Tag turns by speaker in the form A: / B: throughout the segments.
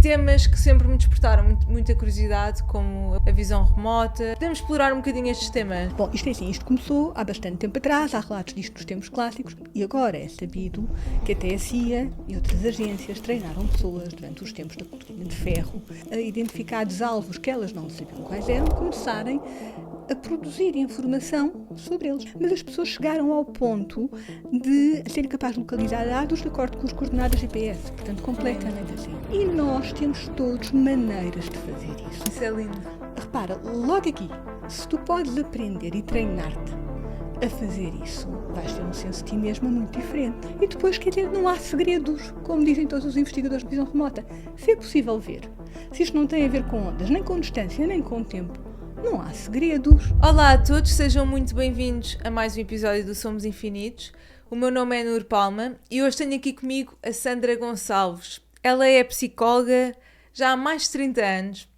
A: Temas que sempre me despertaram muita curiosidade, como a visão remota. Podemos explorar um bocadinho estes temas?
B: Bom, isto é assim, isto começou há bastante tempo atrás, há relatos disto nos tempos clássicos e agora é sabido que até a CIA e outras agências treinaram pessoas durante os tempos da cortina de ferro a identificar alvos que elas não sabiam quais eram, começarem a produzir informação sobre eles. Mas as pessoas chegaram ao ponto de serem capazes de localizar dados de acordo com as coordenadas GPS, portanto completamente assim. E nós temos todos maneiras de fazer isso.
A: Isso é lindo.
B: Repara, logo aqui, se tu podes aprender e treinar-te a fazer isso, vais ter um senso de ti mesma muito diferente. E depois, quer dizer, não há segredos, como dizem todos os investigadores de visão remota. Se é possível ver, se isto não tem a ver com ondas, nem com distância, nem com tempo, não há segredos.
A: Olá a todos, sejam muito bem-vindos a mais um episódio do Somos Infinitos. O meu nome é Nur Palma e hoje tenho aqui comigo a Sandra Gonçalves. Ela é psicóloga já há mais de 30 anos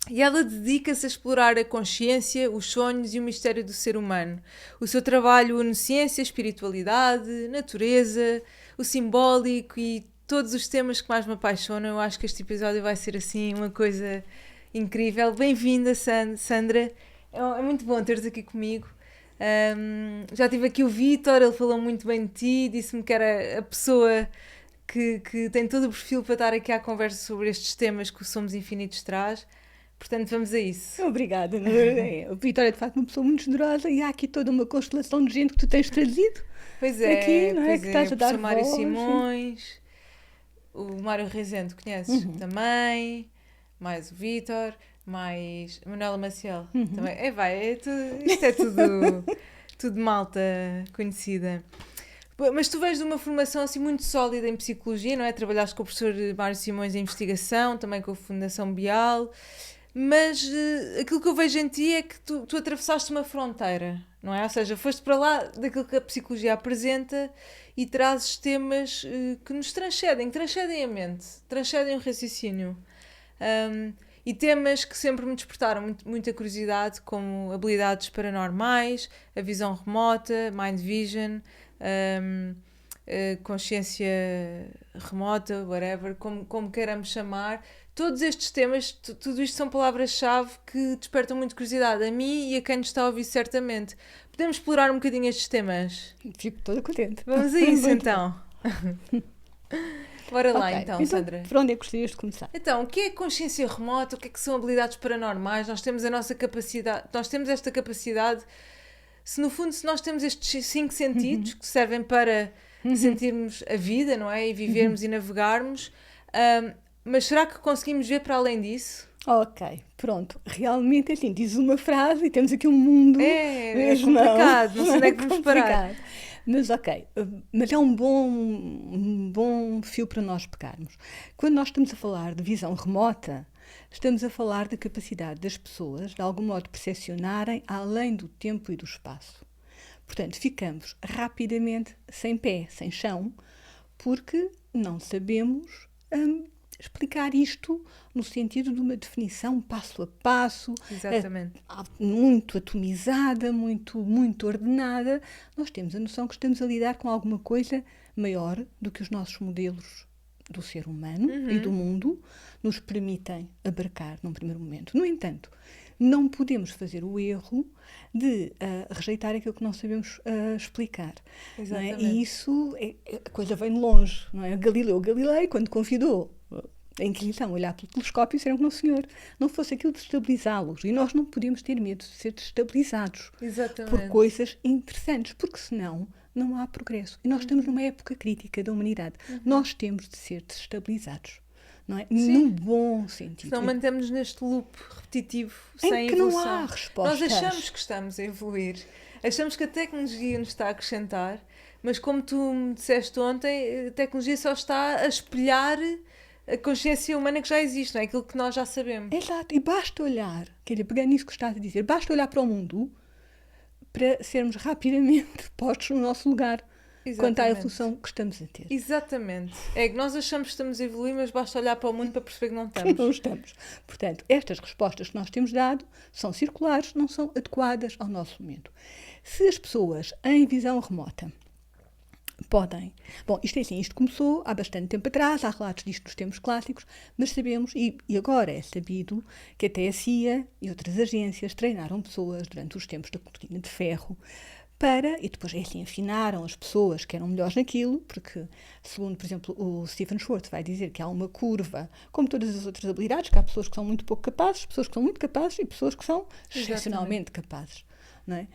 A: e ela dedica-se a explorar a consciência, os sonhos e o mistério do ser humano. O seu trabalho une ciência, espiritualidade, natureza, o simbólico e todos os temas que mais me apaixonam. Eu acho que este episódio vai ser assim uma coisa incrível. Bem-vinda, Sandra. É muito bom ter-te aqui comigo. Já tive aqui o Vítor, ele falou muito bem de ti, disse-me que era a pessoa que tem todo o perfil para estar aqui à conversa sobre estes temas que o Somos Infinitos traz. Portanto, vamos a isso.
B: Obrigada, Nur. O Vítor é de facto uma pessoa muito generosa e há aqui toda uma constelação de gente que tu tens trazido.
A: Pois é,
B: aqui, não é? Que estás a dar
A: o Mário
B: voz,
A: Simões, o Mário Rezende, conheces? Também, mais o Vítor, mais a Manuela Maciel. Também. Isto é tudo malta conhecida. Mas tu vens de uma formação assim muito sólida em psicologia, não é? Trabalhaste com o professor Mário Simões em investigação, também com a Fundação Bial, mas aquilo que eu vejo em ti é que tu atravessaste uma fronteira, não é? Ou seja, foste para lá daquilo que a psicologia apresenta e trazes temas que nos transcendem a mente, transcendem o raciocínio. E temas que sempre me despertaram muita curiosidade, como habilidades paranormais, a visão remota, mind vision, consciência remota, whatever, como queiramos chamar. Todos estes temas, tudo isto são palavras-chave que despertam muito curiosidade a mim e a quem nos está a ouvir certamente. Podemos explorar um bocadinho estes temas?
B: Fico toda contente.
A: Vamos a isso então. Bora lá então,
B: então,
A: Sandra.
B: por onde é que gostarias de começar?
A: Então, o que é consciência remota? O que é que são habilidades paranormais? Nós temos a nossa capacidade, nós temos esta capacidade, se nós temos estes 5 sentidos que servem para sentirmos a vida, não é? E vivermos e navegarmos, mas será que conseguimos ver para além disso?
B: Ok, pronto. Realmente assim, diz uma frase e temos aqui um mundo.
A: É complicado, não sei onde é que vamos parar.
B: Mas ok, mas é um bom fio para nós pegarmos. Quando nós estamos a falar de visão remota, estamos a falar da capacidade das pessoas, de algum modo, percepcionarem além do tempo e do espaço. Portanto, ficamos rapidamente sem pé, sem chão, porque não sabemos explicar isto no sentido de uma definição passo a passo, muito atomizada, muito ordenada. Nós temos a noção que estamos a lidar com alguma coisa maior do que os nossos modelos do ser humano e do mundo nos permitem abarcar num primeiro momento. No entanto, não podemos fazer o erro de rejeitar aquilo que não sabemos explicar. Não é? E isso, a coisa vem de longe. Não é? Galileu Galilei, quando convidou a Inquisição a olhar pelo telescópio, disseram que não, senhor, não fosse aquilo de destabilizá-los. E nós não podemos ter medo de ser destabilizados por coisas interessantes, porque senão não há progresso. E nós estamos numa época crítica da humanidade. Nós temos de ser destabilizados. Não é? No bom sentido.
A: Senão mantemos neste loop repetitivo, sem
B: que
A: evolução.
B: Não há respostas.
A: Nós achamos que estamos a evoluir, achamos que a tecnologia nos está a acrescentar, mas como tu me disseste ontem, a tecnologia só está a espelhar a consciência humana que já existe, não é? Aquilo que nós já sabemos.
B: Exato, e basta olhar, pegando nisso que estás a dizer, basta olhar para o mundo para sermos rapidamente postos no nosso lugar. Quanto à evolução que estamos a ter.
A: Exatamente. É que nós achamos que estamos a evoluir, mas basta olhar para o mundo para perceber que não estamos.
B: Não estamos. Portanto, estas respostas que nós temos dado são circulares, não são adequadas ao nosso momento. Se as pessoas em visão remota Podem. Bom, isto é assim, isto começou há bastante tempo atrás, há relatos disto nos tempos clássicos, mas sabemos, e agora é sabido, que até a CIA e outras agências treinaram pessoas durante os tempos da cortina de ferro e depois é assim, afinaram as pessoas que eram melhores naquilo, porque, segundo, por exemplo, o Stephen Schwartz vai dizer que há uma curva, como todas as outras habilidades, que há pessoas que são muito pouco capazes, pessoas que são muito capazes e pessoas que são excepcionalmente capazes, não é?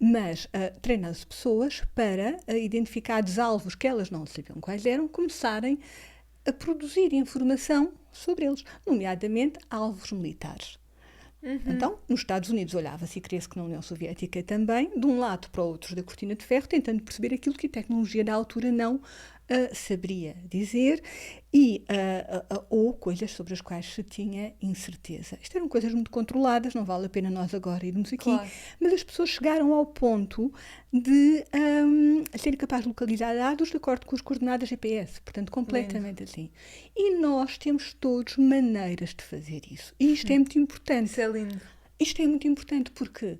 B: Mas treina-se pessoas para identificados alvos que elas não sabiam quais eram, começarem a produzir informação sobre eles, nomeadamente alvos militares. Então, nos Estados Unidos olhava-se, e creio-se que na União Soviética também, de um lado para o outro da cortina de ferro, tentando perceber aquilo que a tecnologia da altura não saberia dizer ou coisas sobre as quais se tinha incerteza. Isto eram coisas muito controladas, não vale a pena nós agora irmos aqui,
A: Claro.
B: mas as pessoas chegaram ao ponto de serem capazes de localizar dados de acordo com as coordenadas GPS, portanto, completamente assim. E nós temos todos maneiras de fazer isso. E isto é muito importante.
A: Isso é lindo.
B: Isto é muito importante porque,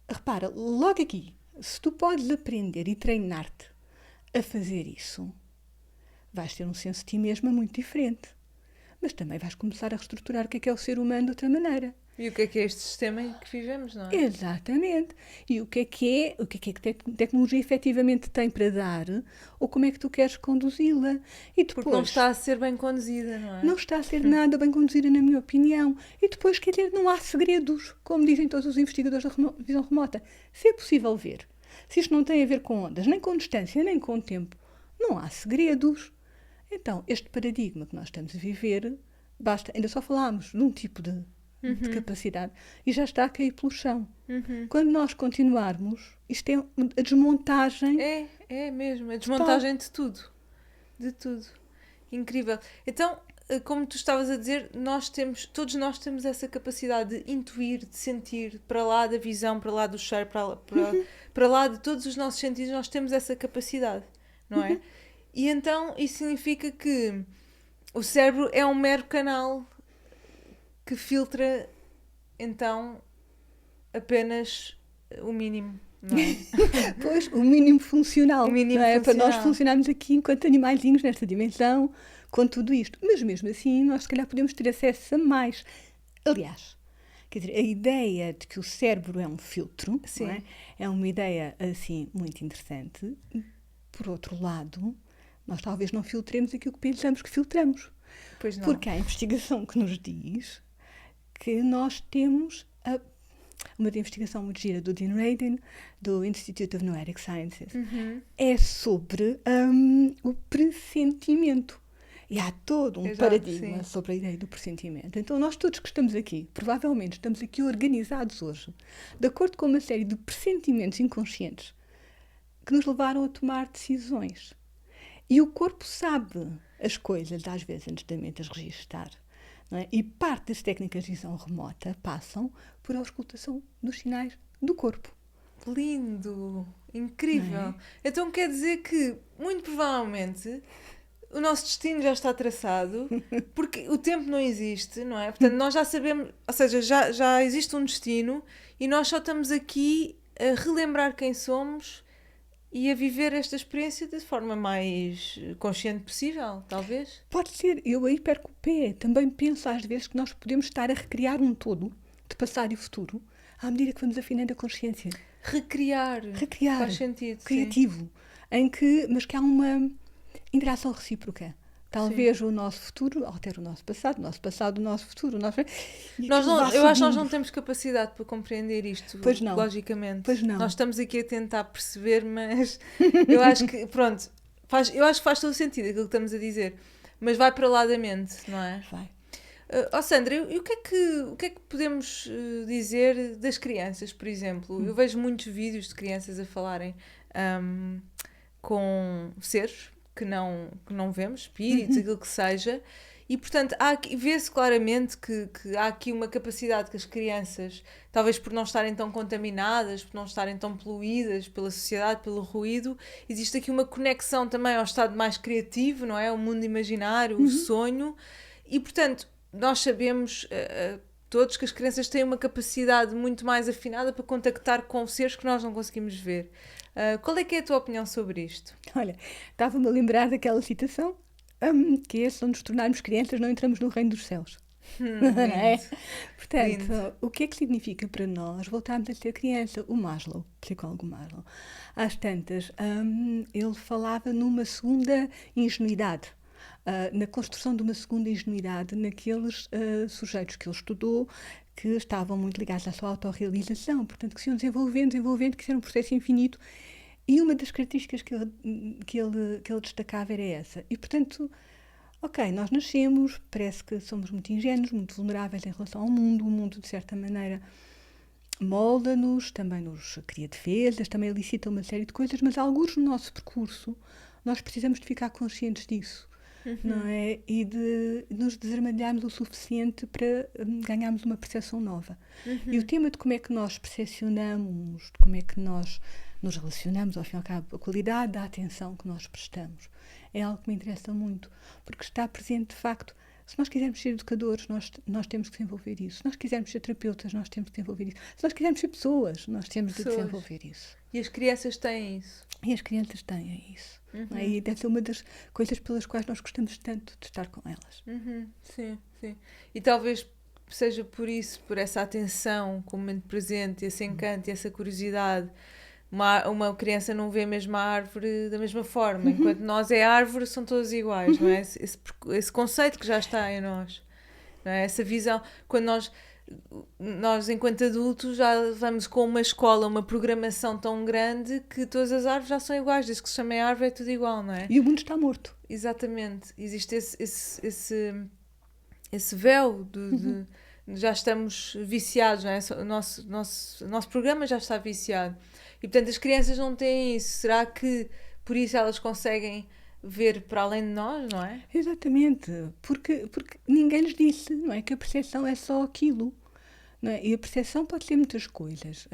B: repara, logo aqui, se tu podes aprender e treinar-te a fazer isso, vais ter um senso de ti mesma muito diferente. Mas também vais começar a reestruturar o que é o ser humano de outra maneira.
A: E o que é este sistema em que vivemos, não é?
B: Exatamente. E o que é que tecnologia efetivamente tem para dar, ou como é que tu queres conduzi-la. E depois,
A: Porque não está a ser bem conduzida, não é?
B: não está a ser nada bem conduzida, na minha opinião. E depois, quer dizer, não há segredos, como dizem todos os investigadores da visão remota. Se é possível ver, se isto não tem a ver com ondas, nem com distância, nem com tempo, não há segredos. Então, este paradigma que nós estamos a viver, basta, ainda só falámos de um tipo de capacidade e já está a cair pelo chão. Quando nós continuarmos, isto é a desmontagem.
A: É mesmo, a desmontagem de tudo. De tudo. Incrível. Então, como tu estavas a dizer, todos nós temos essa capacidade de intuir, de sentir, para lá da visão, para lá do cheiro, para lá de todos os nossos sentidos, nós temos essa capacidade, não é? E então isso significa que o cérebro é um mero canal que filtra, então, apenas o mínimo, não é?
B: Pois, o mínimo funcional.
A: O mínimo
B: não é?
A: funcional.
B: Para nós funcionarmos aqui enquanto animaizinhos nesta dimensão, com tudo isto. Mas mesmo assim, nós se calhar podemos ter acesso a mais. Aliás, quer dizer, a ideia de que o cérebro é um filtro, não é? É uma ideia, assim, muito interessante. Por outro lado, nós talvez não filtremos aquilo que pensamos que filtramos.
A: Pois não.
B: Porque há investigação que nos diz que nós temos uma investigação muito gira do Dean Radin, do Institute of Noetic Sciences, é sobre o pressentimento. E há todo um paradigma sobre a ideia do pressentimento. Então, nós todos que estamos aqui, provavelmente estamos aqui organizados hoje, de acordo com uma série de pressentimentos inconscientes que nos levaram a tomar decisões. E o corpo sabe as coisas, às vezes, antes da mente as registar. Não é? E parte das técnicas de visão remota passam por auscultação dos sinais do corpo.
A: Lindo! Incrível! Então quer dizer que, muito provavelmente, o nosso destino já está traçado, porque o tempo não existe, não é? Portanto, nós já sabemos, ou seja, já existe um destino e nós só estamos aqui a relembrar quem somos e a viver esta experiência de forma mais consciente possível, talvez?
B: Pode ser. Eu aí perco o pé. Também penso às vezes que nós podemos estar a recriar um todo de passado e futuro à medida que vamos afinando a consciência.
A: Recriar. Faz sentido.
B: Criativo. Mas que há uma interação recíproca. Talvez o nosso futuro altere o nosso passado o nosso futuro.
A: Eu acho que nós não temos capacidade para compreender isto,
B: pois não.
A: Logicamente.
B: Pois não.
A: Nós estamos aqui a tentar perceber, mas eu acho que, pronto, eu acho que faz todo o sentido aquilo que estamos a dizer, mas vai para lá da mente, não é?
B: Vai.
A: Sandra, e o que é que podemos dizer das crianças, por exemplo? Eu vejo muitos vídeos de crianças a falarem com seres que não vemos, espíritos, aquilo que seja, e portanto vê-se claramente que há aqui uma capacidade que as crianças, talvez por não estarem tão contaminadas, por não estarem tão poluídas pela sociedade, pelo ruído, existe aqui uma conexão também ao estado mais criativo, não é? O mundo imaginário, o sonho, e portanto nós sabemos todos, que as crianças têm uma capacidade muito mais afinada para contactar com seres que nós não conseguimos ver. Qual é que é a tua opinião sobre isto?
B: Olha, estava-me a lembrar daquela citação, que é: se não nos tornarmos crianças, não entramos no reino dos céus. Não é?
A: Lindo.
B: Portanto,
A: Lindo.
B: o que é que significa para nós voltarmos a ser criança? O Maslow, o psicólogo Maslow, às tantas, ele falava numa segunda ingenuidade, na construção de uma segunda ingenuidade naqueles sujeitos que ele estudou, que estavam muito ligados à sua autorrealização, portanto, que se iam desenvolvendo, que isso era um processo infinito. E uma das características que ele destacava era essa. E, portanto, ok, nós nascemos, parece que somos muito ingênuos, muito vulneráveis em relação ao mundo. O mundo, de certa maneira, molda-nos, também nos cria defesas, também elicita uma série de coisas, mas alguns no nosso percurso nós precisamos de ficar conscientes disso, não é? E de nos desarmadilharmos o suficiente para ganharmos uma percepção nova. E o tema de como é que nós percepcionamos, de como é que nós nos relacionamos, ao fim e ao cabo, a qualidade da atenção que nós prestamos, é algo que me interessa muito, porque está presente, de facto. Se nós quisermos ser educadores, nós temos que desenvolver isso. Se nós quisermos ser terapeutas, nós temos que desenvolver isso. Se nós quisermos ser pessoas, nós temos de desenvolver isso.
A: E as crianças têm isso.
B: E as crianças têm isso. Não é? E deve ser uma das coisas pelas quais nós gostamos tanto de estar com elas.
A: Sim, sim. E talvez seja por isso, por essa atenção com o momento presente, esse encanto e essa curiosidade. Uma criança não vê a mesma árvore da mesma forma, enquanto nós é árvore, são todas iguais, não é? Esse conceito que já está em nós, não é? Essa visão, quando nós enquanto adultos já vamos com uma escola, uma programação tão grande que todas as árvores já são iguais, desde que se chamem árvore é tudo igual, não é?
B: E o mundo está morto.
A: Exatamente, existe esse véu já estamos viciados, não é? O nosso programa já está viciado. E, portanto, as crianças não têm isso. Será que por isso elas conseguem ver para além de nós, não é?
B: Exatamente. Porque ninguém lhes disse, não é? Que a percepção é só aquilo. Não é? E a percepção pode ser muitas coisas.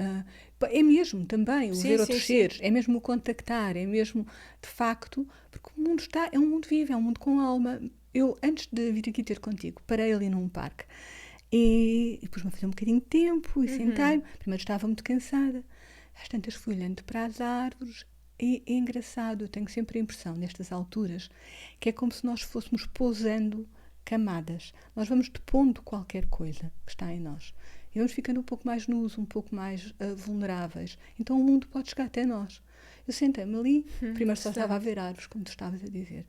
B: É mesmo também o ver outros seres, é mesmo o contactar, é mesmo, de facto, porque o mundo é um mundo vivo, é um mundo com alma. Eu, antes de vir aqui ter contigo, parei ali num parque e pus-me a fazer um bocadinho de tempo e sentei-me. Primeiro estava muito cansada. Às tantas fui olhando para as árvores e é engraçado, eu tenho sempre a impressão, nestas alturas, que é como se nós fôssemos pousando camadas. Nós vamos depondo qualquer coisa que está em nós. E vamos ficando um pouco mais nus, um pouco mais vulneráveis. Então o mundo pode chegar até nós. Eu sentei-me ali, primeiro só estava a ver árvores, como tu estavas a dizer.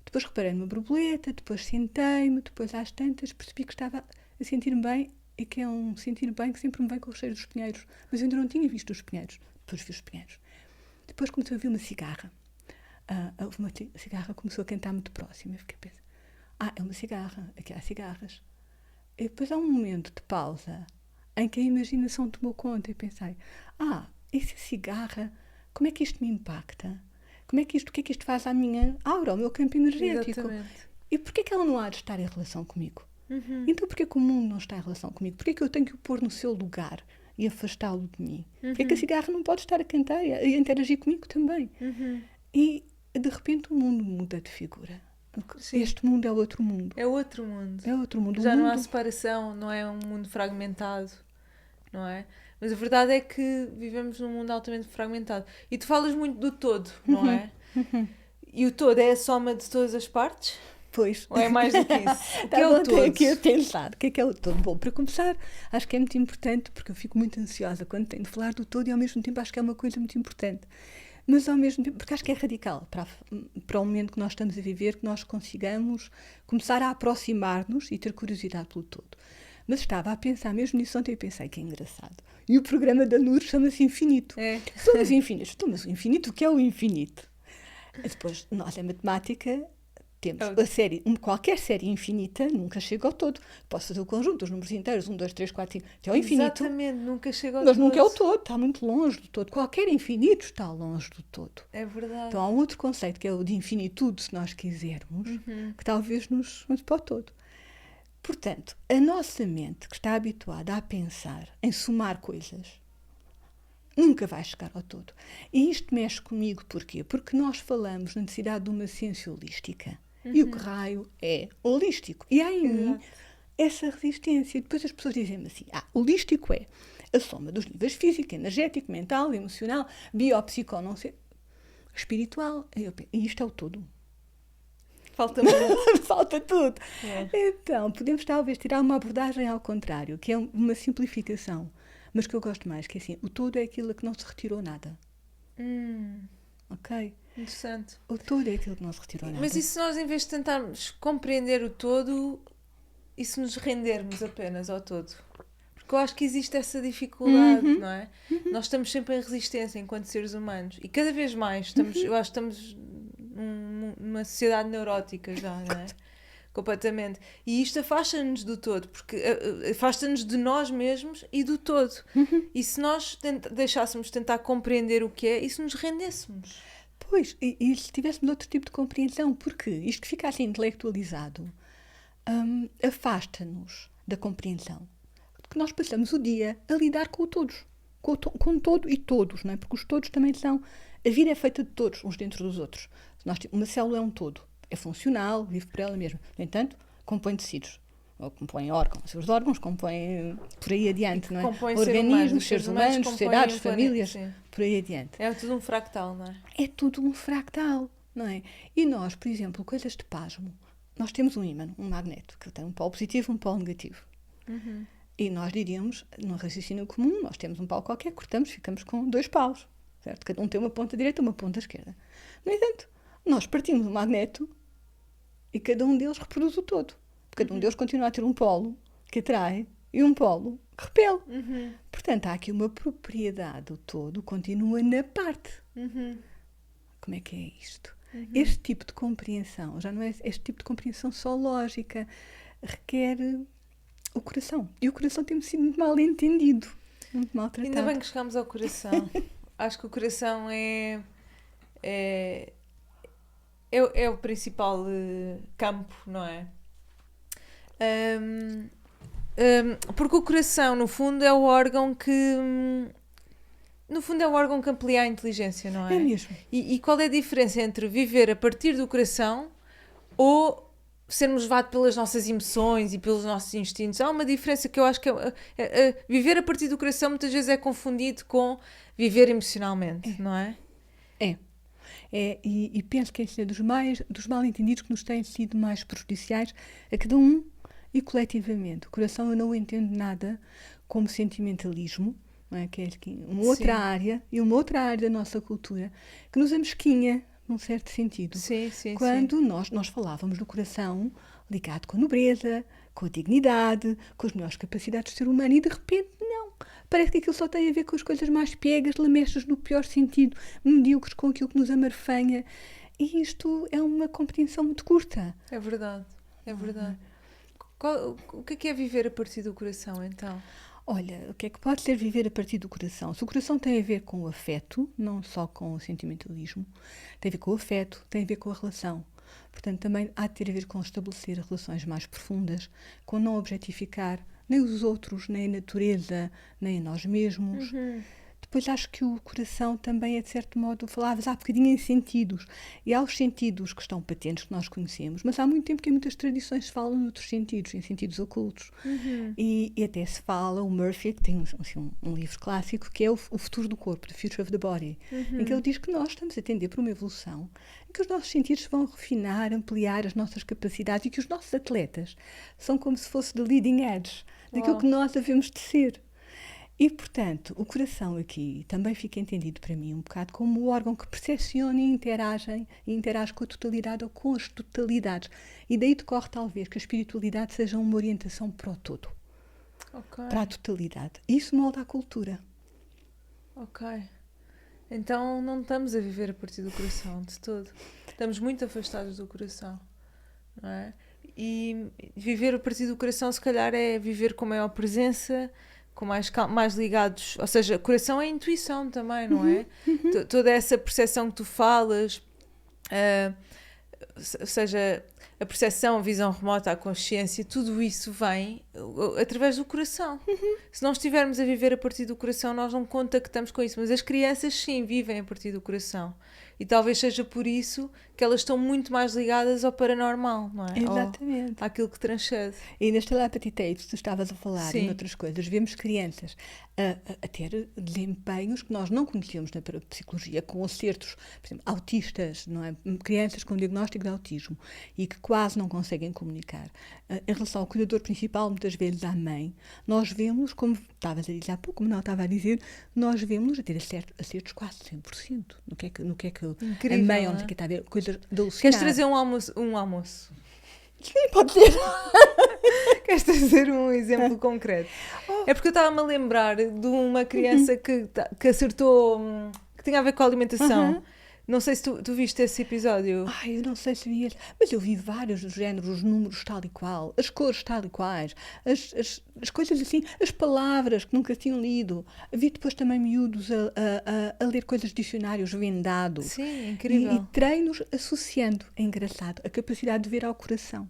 B: Depois reparei numa borboleta, depois sentei-me, depois às tantas percebi que estava a sentir-me bem, e que é um sentir bem que sempre me vem com o cheiro dos pinheiros. Mas eu ainda não tinha visto os pinheiros. Depois vi os pinheiros. Depois comecei a ouvir uma cigarra. Uma cigarra começou a cantar muito próxima. Eu fiquei a pensar, é uma cigarra. Aqui há cigarras. E depois há um momento de pausa em que a imaginação tomou conta e pensei, essa cigarra, como é que isto me impacta? O que é que isto faz à minha aura, ao meu campo energético?
A: Exatamente.
B: E porquê que ela não há de estar em relação comigo? Então porquê que o mundo não está em relação comigo? Porquê que eu tenho que o pôr no seu lugar e afastá-lo de mim? Porquê que a cigarra não pode estar a cantar e a interagir comigo também? E de repente o mundo muda de figura. Sim. Este mundo é outro mundo.
A: É outro mundo.
B: É outro mundo.
A: Já não há separação, não é um mundo fragmentado, não é? Mas a verdade é que vivemos num mundo altamente fragmentado. E tu falas muito do todo, não é? E o todo é a soma de todas as partes?
B: Pois.
A: Ou é mais do que isso? O que é o todo?
B: Tenho aqui a pensar. O que é o todo? Bom, para começar, acho que é muito importante, porque eu fico muito ansiosa quando tenho de falar do todo e ao mesmo tempo acho que é uma coisa muito importante. Mas ao mesmo tempo, porque acho que é radical para o momento que nós estamos a viver, que nós consigamos começar a aproximar-nos e ter curiosidade pelo todo. Mas estava a pensar mesmo nisso ontem e pensei que é engraçado. E o programa da NUR chama-se Infinito. Somos infinitos. Mas o infinito, o que é o infinito? Depois, nós, em matemática, temos a série, qualquer série infinita nunca chega ao todo. Posso fazer o conjunto dos números inteiros, 1, 2, 3, 4, 5, até ao infinito.
A: Exatamente, nunca chega ao
B: todo. Mas
A: todo.
B: nunca é o todo, está muito longe do todo. Qualquer infinito está longe do todo.
A: É verdade.
B: Então há um outro conceito, que é o de infinitude, se nós quisermos, que talvez nos mande para o todo. Portanto, a nossa mente, que está habituada a pensar em somar coisas, nunca vai chegar ao todo. E isto mexe comigo, porquê? Porque nós falamos na necessidade de uma ciência holística. E o que raio é holístico. E há em mim essa resistência. E depois as pessoas dizem-me assim, holístico é a soma dos níveis físico, energético, mental, emocional, biopsico, não sei, espiritual. E isto é o todo.
A: Falta muito.
B: Falta tudo.
A: É.
B: Então, podemos talvez tirar uma abordagem ao contrário, que é uma simplificação, mas que eu gosto mais, que é assim, o todo é aquilo a que não se retirou nada. Ok?
A: Interessante.
B: O todo é aquilo que não se retirou nada.
A: Mas e se nós, em vez de tentarmos compreender o todo, e se nos rendermos apenas ao todo? Porque eu acho que existe essa dificuldade, não é? Nós estamos sempre em resistência enquanto seres humanos. E cada vez mais, eu acho que estamos numa sociedade neurótica já, não é? Completamente. E isto afasta-nos do todo, porque afasta-nos de nós mesmos e do todo. E se nós deixássemos tentar compreender o que é, e se nos rendêssemos?
B: Pois, e se tivéssemos outro tipo de compreensão, porque isto que fica assim intelectualizado afasta-nos da compreensão. Porque nós passamos o dia a lidar com o todos, com todo e todos, não é? Porque os todos também são... A vida é feita de todos, uns dentro dos outros. Uma célula é um todo, é funcional, vive por ela mesma. No entanto, compõe tecidos, ou compõe órgãos. Os órgãos compõem por aí adiante, não é? Organismos, seres humanos, sociedades, famílias, sim. Por aí adiante.
A: É tudo um fractal, não é?
B: É tudo um fractal, não é? E nós, por exemplo, coisas de pasmo, nós temos um ímã, um magneto, que tem um polo positivo e um polo negativo. E nós diríamos, num raciocínio comum, nós temos um pau qualquer, cortamos, ficamos com 2 paus, certo? Cada um tem uma ponta direita e uma ponta esquerda. No entanto, nós partimos o magneto e cada um deles reproduz o todo. Cada um deles continua a ter um polo que atrai e um polo que repele. Portanto, há aqui uma propriedade do todo, continua na parte. Como é que é isto? Este tipo de compreensão, já não é este tipo de compreensão só lógica, requer o coração. E o coração tem sido muito mal entendido, muito maltratado.
A: Ainda bem que chegámos ao coração. Acho que o coração é o principal campo, não é? Porque o coração, no fundo, é o órgão que... No fundo, é o órgão que amplia a inteligência, não é?
B: É mesmo.
A: E qual é a diferença entre viver a partir do coração ou sermos levados pelas nossas emoções e pelos nossos instintos? Há uma diferença que eu acho que viver a partir do coração muitas vezes é confundido com viver emocionalmente, não é?
B: E penso que esse é dos mal-entendidos que nos têm sido mais prejudiciais a cada um e coletivamente. O coração eu não o entendo nada como sentimentalismo, não é? Que é uma outra área e uma outra área da nossa cultura que nos amesquinha, num certo sentido.
A: Sim,
B: Quando nós falávamos do coração ligado com a nobreza, com a dignidade, com as melhores capacidades do ser humano e de repente não. Parece que aquilo só tem a ver com as coisas mais piegas, lamechas no pior sentido, medíocres com aquilo que nos amarfanha. E isto é uma compreensão muito curta.
A: É verdade, é verdade. O que é viver a partir do coração, então?
B: Olha, o que é que pode ser viver a partir do coração? Se o coração tem a ver com o afeto, não só com o sentimentalismo, tem a ver com o afeto, tem a ver com a relação. Portanto, também há de ter a ver com estabelecer relações mais profundas, com não objetificar nem os outros, nem a natureza, nem a nós mesmos. Depois acho que o coração também é, de certo modo, falavas há bocadinho em sentidos. E há os sentidos que estão patentes, que nós conhecemos, mas há muito tempo que em muitas tradições se fala noutros sentidos, em sentidos ocultos. E até se fala, o Murphy, que tem assim, um livro clássico, que é o Futuro do Corpo, The Future of the Body, em que ele diz que nós estamos a tender para uma evolução, em que os nossos sentidos vão refinar, ampliar as nossas capacidades e que os nossos atletas são como se fosse the leading edge daquilo que nós devemos de ser. E, portanto, o coração aqui também fica entendido para mim um bocado como o órgão que percepciona e interage com a totalidade ou com as totalidades. E daí decorre talvez que a espiritualidade seja uma orientação para o todo, para a totalidade. Isso molda a cultura.
A: Ok. Então não estamos a viver a partir do coração, de todo. Estamos muito afastados do coração, não é? E viver a partir do coração, se calhar, é viver com maior presença, com mais ligados, ou seja, coração é intuição também, não é? Toda essa percepção que tu falas, ou seja, a percepção, a visão remota, a consciência, tudo isso vem através do coração. Se não estivermos a viver a partir do coração, nós não contactamos com isso, mas as crianças sim vivem a partir do coração. E talvez seja por isso que elas estão muito mais ligadas ao paranormal, não é?
B: Exatamente.
A: Àquilo que transcende.
B: E nas telepathy tapes, tu estavas a falar
A: Sim.
B: em outras coisas, vemos crianças a ter desempenhos que nós não conhecíamos na psicologia, com acertos, por exemplo, autistas, não é? Crianças com diagnóstico de autismo e que quase não conseguem comunicar. Em relação ao cuidador principal, muitas vezes à mãe, nós vemos, como estavas a dizer há pouco, como não estava a dizer, nós vemos a ter acertos quase 100%. No que é que
A: Incrível,
B: a mãe,
A: não é?
B: onde é que está a ver coisas de alucinar.
A: Queres trazer um almoço?
B: Sim, pode ser.
A: Queres trazer um exemplo concreto? É porque eu estava-me a lembrar de uma criança que acertou, que tinha a ver com a alimentação. Não sei se tu viste esse episódio.
B: Ai, eu não sei se vi, mas eu vi vários do género, os números tal e qual, as cores tal e quais, as coisas assim, as palavras que nunca tinham lido. Vi depois também miúdos a ler coisas de dicionários vendados.
A: Sim, incrível.
B: E treinos associando, é engraçado, a capacidade de ver ao coração.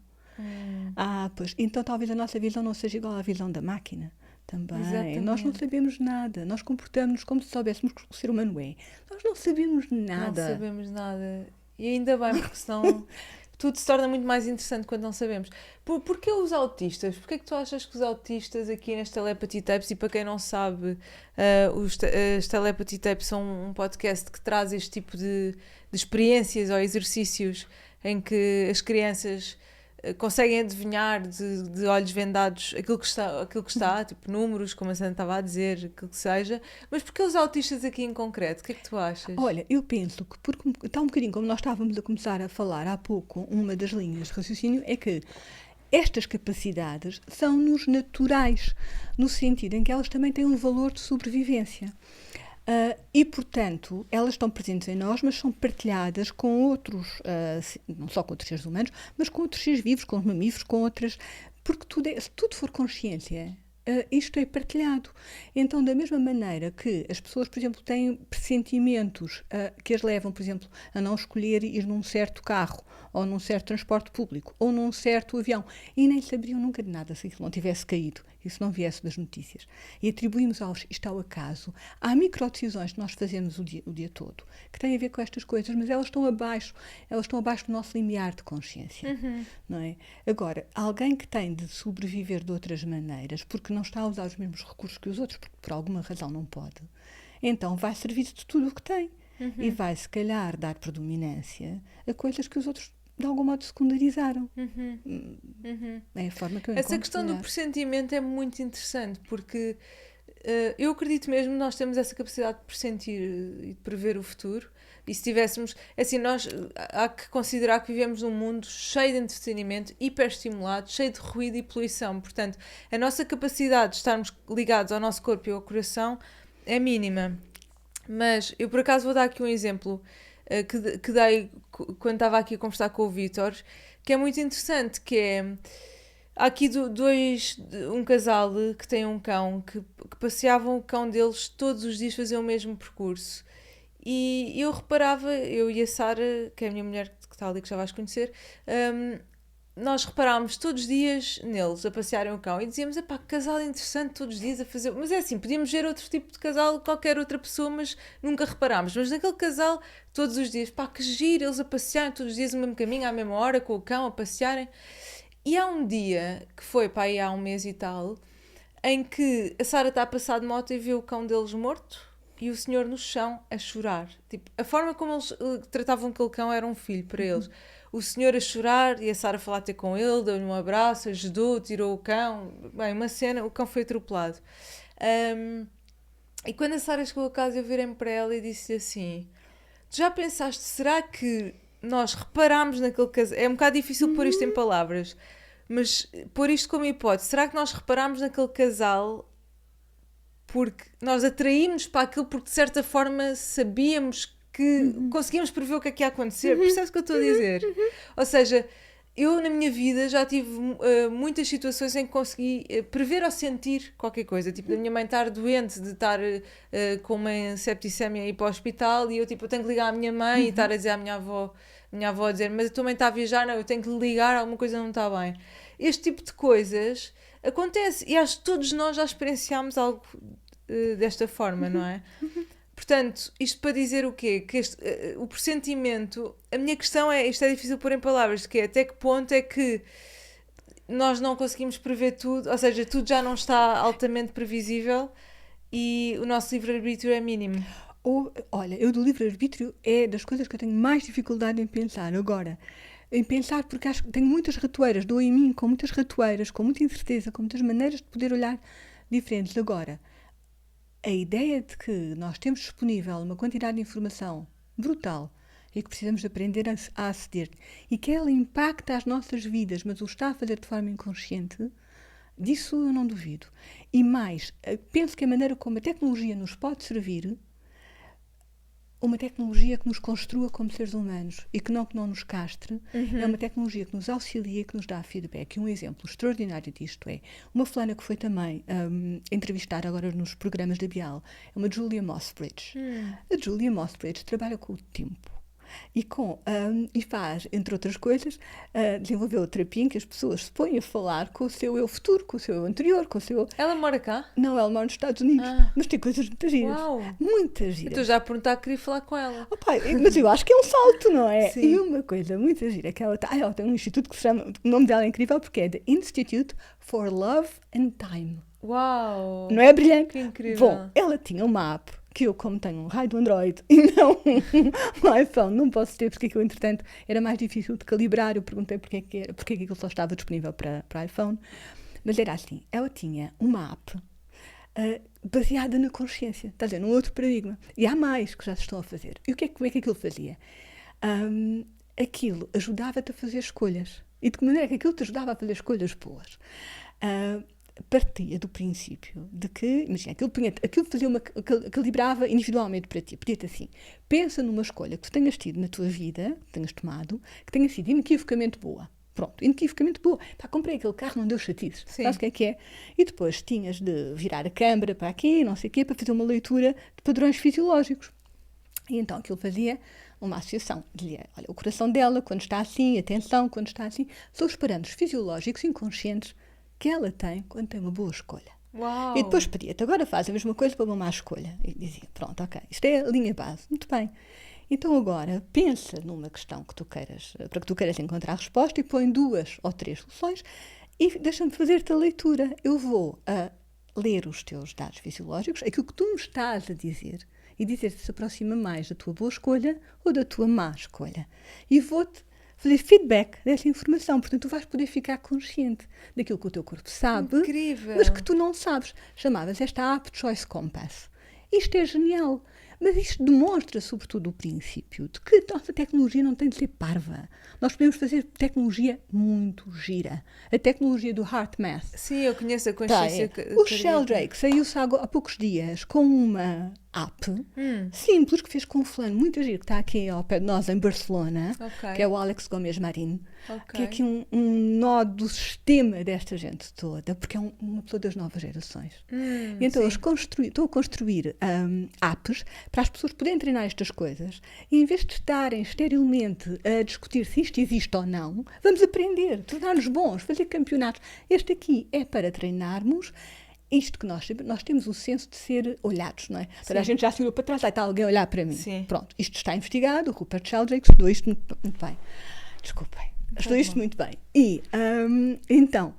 B: Pois, então talvez a nossa visão não seja igual à visão da máquina. Também.
A: Exatamente.
B: Nós não sabemos nada. Nós comportamos-nos como se soubéssemos que o ser humano é. Nós não sabemos nada.
A: Não sabemos nada. E ainda bem, porque senão tudo se torna muito mais interessante quando não sabemos. Porquê os autistas? Porquê é que tu achas que os autistas aqui nas Telepathy Tapes, e para quem não sabe, as Telepathy Tapes são um podcast que traz este tipo de experiências ou exercícios em que as crianças conseguem adivinhar de olhos vendados aquilo que está, tipo números, como a Sandra estava a dizer, aquilo que seja. Mas porquê os autistas aqui em concreto? O que é que tu achas?
B: Olha, eu penso que, porque está um bocadinho como nós estávamos a começar a falar há pouco, uma das linhas de raciocínio é que estas capacidades são-nos naturais, no sentido em que elas também têm um valor de sobrevivência. E, portanto, elas estão presentes em nós, mas são partilhadas com outros, não só com outros seres humanos, mas com outros seres vivos, com os mamíferos, com outras... Porque se tudo for consciência, isto é partilhado. Então, da mesma maneira que as pessoas, por exemplo, têm pressentimentos que as levam, por exemplo, a não escolher ir num certo carro, ou num certo transporte público, ou num certo avião, e nem saberiam nunca de nada se isso não tivesse caído, e se não viesse das notícias. E atribuímos isto ao acaso. Há microdecisões que nós fazemos o dia todo, que têm a ver com estas coisas, mas elas estão abaixo do nosso limiar de consciência. Não é? Agora, alguém que tem de sobreviver de outras maneiras, porque não está a usar os mesmos recursos que os outros, porque por alguma razão não pode, então vai servir de tudo o que tem. E vai, se calhar, dar predominância a coisas que os outros de algum modo secundarizaram. É a forma que eu
A: Essa questão do pressentimento é muito interessante, porque eu acredito mesmo que nós temos essa capacidade de pressentir e de prever o futuro, e se tivéssemos, assim, nós há que considerar que vivemos num mundo cheio de entretenimento, hiperestimulado, cheio de ruído e poluição, portanto a nossa capacidade de estarmos ligados ao nosso corpo e ao coração é mínima. Mas eu por acaso vou dar aqui um exemplo que dei quando estava aqui a conversar com o Vítor, que é muito interessante, que é... Há aqui um casal que tem um cão que passeavam o cão deles todos os dias, faziam o mesmo percurso. E eu reparava, eu e a Sara, que é a minha mulher que está ali, que já vais conhecer, nós reparámos todos os dias neles a passearem o cão e dizíamos, epá, que casal interessante todos os dias a fazer... Mas é assim, podíamos ver outro tipo de casal, qualquer outra pessoa, mas nunca reparámos. Mas naquele casal, todos os dias, pá, que giro, eles a passearem todos os dias no mesmo caminho, à mesma hora, com o cão, a passearem. E há um dia, que foi, pá, aí há um mês e tal, em que a Sara está a passar de moto e vê o cão deles morto e o senhor no chão a chorar. Tipo, a forma como eles tratavam aquele cão era um filho para eles. O senhor a chorar e a Sara a falar ter com ele, deu-lhe um abraço, ajudou, tirou o cão. Bem, uma cena, o cão foi atropelado. E quando a Sara chegou a casa, eu virei-me para ela e disse assim, tu já pensaste, será que nós reparámos naquele casal? É um bocado difícil pôr isto em palavras, mas pôr isto como hipótese. Será que nós reparámos naquele casal porque nós atraímos para aquilo porque de certa forma sabíamos que conseguíamos prever o que é que ia acontecer? Percebes o que eu estou a dizer? Ou seja, eu na minha vida já tive muitas situações em que consegui prever ou sentir qualquer coisa, tipo da minha mãe estar doente, de estar com uma septicemia e ir para o hospital, e eu tipo, eu tenho que ligar à minha mãe e estar a dizer à minha avó a dizer, mas a tua mãe está a viajar, não, eu tenho que lhe ligar, alguma coisa não está bem. Este tipo de coisas acontece, e acho que todos nós já experienciámos algo desta forma, não é? Portanto, isto para dizer o quê? Que o pressentimento, a minha questão é, isto é difícil pôr em palavras, que é até que ponto é que nós não conseguimos prever tudo, ou seja, tudo já não está altamente previsível e o nosso livre-arbítrio é mínimo.
B: Olha, eu do livre-arbítrio é das coisas que eu tenho mais dificuldade em pensar agora. Em pensar, porque acho que tenho muitas ratoeiras, dou em mim com muitas ratoeiras, com muita incerteza, com muitas maneiras de poder olhar diferentes. Agora, a ideia de que nós temos disponível uma quantidade de informação brutal e que precisamos de aprender a aceder e que ela impacta as nossas vidas, mas o está a fazer de forma inconsciente, disso eu não duvido. E mais, penso que a maneira como a tecnologia nos pode servir, uma tecnologia que nos construa como seres humanos e que não nos castre, é uma tecnologia que nos auxilia e que nos dá feedback. E um exemplo extraordinário disto é uma fulana que foi também entrevistada agora nos programas da Bial, é uma Julia Mossbridge. A Julia Mossbridge trabalha com o tempo e faz, entre outras coisas, desenvolveu terapia em que as pessoas se põem a falar com o seu eu futuro, com o seu eu anterior, com o seu...
A: Ela mora cá?
B: Não, ela mora nos Estados Unidos, mas tem coisas muito giras.
A: Uau.
B: Muitas giras.
A: Estou já a perguntar que queria falar com ela.
B: Oh, pai, mas eu acho que é um salto, não é?
A: Sim.
B: E uma coisa muito gira que ela tem um instituto que se chama, o nome dela é incrível porque é The Institute for Love and Time.
A: Uau!
B: Não é brilhante?
A: Que incrível.
B: Bom, ela tinha uma app que eu, como tenho um raio do Android e não um iPhone, não posso ter, porque aquilo, entretanto, era mais difícil de calibrar. Eu perguntei porque aquilo só estava disponível para iPhone. Mas era assim, ela tinha uma app baseada na consciência, está a dizer, num outro paradigma. E há mais que já se estão a fazer. E como é que aquilo fazia? Aquilo ajudava-te a fazer escolhas. E de que maneira que aquilo te ajudava a fazer escolhas boas? Partia do princípio de que, imagina, aquilo fazia calibrava individualmente para ti. Pedia-te assim, pensa numa escolha que tu tenhas tido na tua vida, que tenhas tomado, que tenha sido inequivocamente boa. Pronto, inequivocamente boa. Pá, comprei aquele carro, não deu chatices. Sabes o que é? E depois tinhas de virar a câmara para aqui, não sei o quê, para fazer uma leitura de padrões fisiológicos. E então aquilo fazia uma associação. Dizia, olha, o coração dela, quando está assim, a tensão, quando está assim, são os parâmetros fisiológicos inconscientes que ela tem quando tem uma boa escolha.
A: Uau.
B: E depois pedia-te, agora faz a mesma coisa para uma má escolha. E dizia, pronto, ok, isto é a linha base. Muito bem. Então agora, pensa numa questão para que tu queiras encontrar a resposta e põe 2 ou 3 soluções e deixa-me fazer-te a leitura. Eu vou ler os teus dados fisiológicos, aquilo que tu me estás a dizer, e dizer se aproxima mais da tua boa escolha ou da tua má escolha. E vou-te fazer feedback dessa informação. Portanto, tu vais poder ficar consciente daquilo que o teu corpo sabe,
A: Incrível.
B: mas que tu não sabes. Chamavas esta app Choice Compass. Isto é genial. Mas isto demonstra, sobretudo, o princípio de que a nossa tecnologia não tem de ser parva. Nós podemos fazer tecnologia muito gira. A tecnologia do HeartMath.
A: Sim, eu conheço a consciência.
B: O Sheldrake saiu-se há poucos dias com uma app simples que fez com um fulano muito giro que está aqui ao pé de nós em Barcelona, que é o Alex Gomes Marin, que é aqui um nó do sistema desta gente toda, porque é uma pessoa das novas gerações. E então eles estão a construir apps para as pessoas poderem treinar estas coisas e em vez de estarem esterilmente a discutir se isto existe ou não, vamos aprender, tornar-nos bons, fazer campeonatos. Este aqui é para treinarmos isto que nós temos o senso de ser olhados, não é? Toda a gente já se olhou para trás, está alguém a olhar para mim.
A: Sim.
B: Pronto, isto está investigado, o Rupert Sheldrake estudou isto muito bem. Desculpem, estudou isto muito bem. E, então,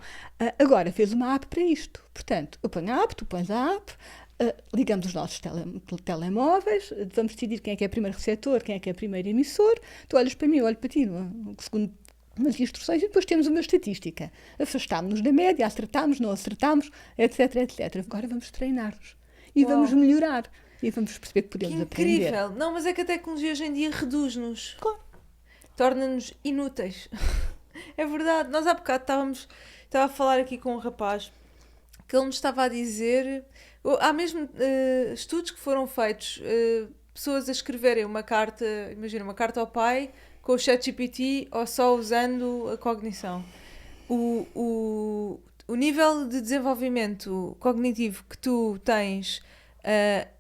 B: agora fez uma app para isto. Portanto, eu ponho a app, tu pões a app, ligamos os nossos telemóveis, vamos decidir quem é que é primeiro receptor, quem é que é primeiro emissor, tu olhas para mim, eu olho para ti, segundo umas instruções, e depois temos uma estatística. Afastámos-nos da média, acertámos, não acertámos, etc, etc. Agora vamos treinar-nos. E vamos melhorar. E vamos perceber que podemos aprender.
A: Incrível. Não, mas é que a tecnologia hoje em dia reduz-nos.
B: Claro.
A: Torna-nos inúteis. É verdade. Nós há bocado estava a falar aqui com um rapaz que ele me estava a dizer... Há mesmo estudos que foram feitos, pessoas a escreverem uma carta, imagina, uma carta ao pai com o ChatGPT ou só usando a cognição. O nível de desenvolvimento cognitivo que tu tens,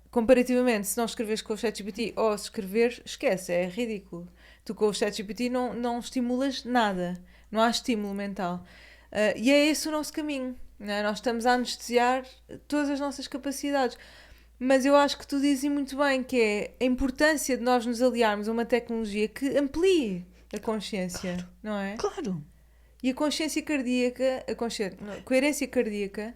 A: comparativamente, se não escreveres com o ChatGPT ou se escreveres, esquece, é ridículo. Tu com o ChatGPT não estimulas nada, não há estímulo mental. E é esse o nosso caminho. Não é? Nós estamos a anestesiar todas as nossas capacidades. Mas eu acho que tu dizes muito bem que é a importância de nós nos aliarmos a uma tecnologia que amplie a consciência,
B: Claro.
A: não é?
B: Claro.
A: E a consciência cardíaca, a coerência cardíaca,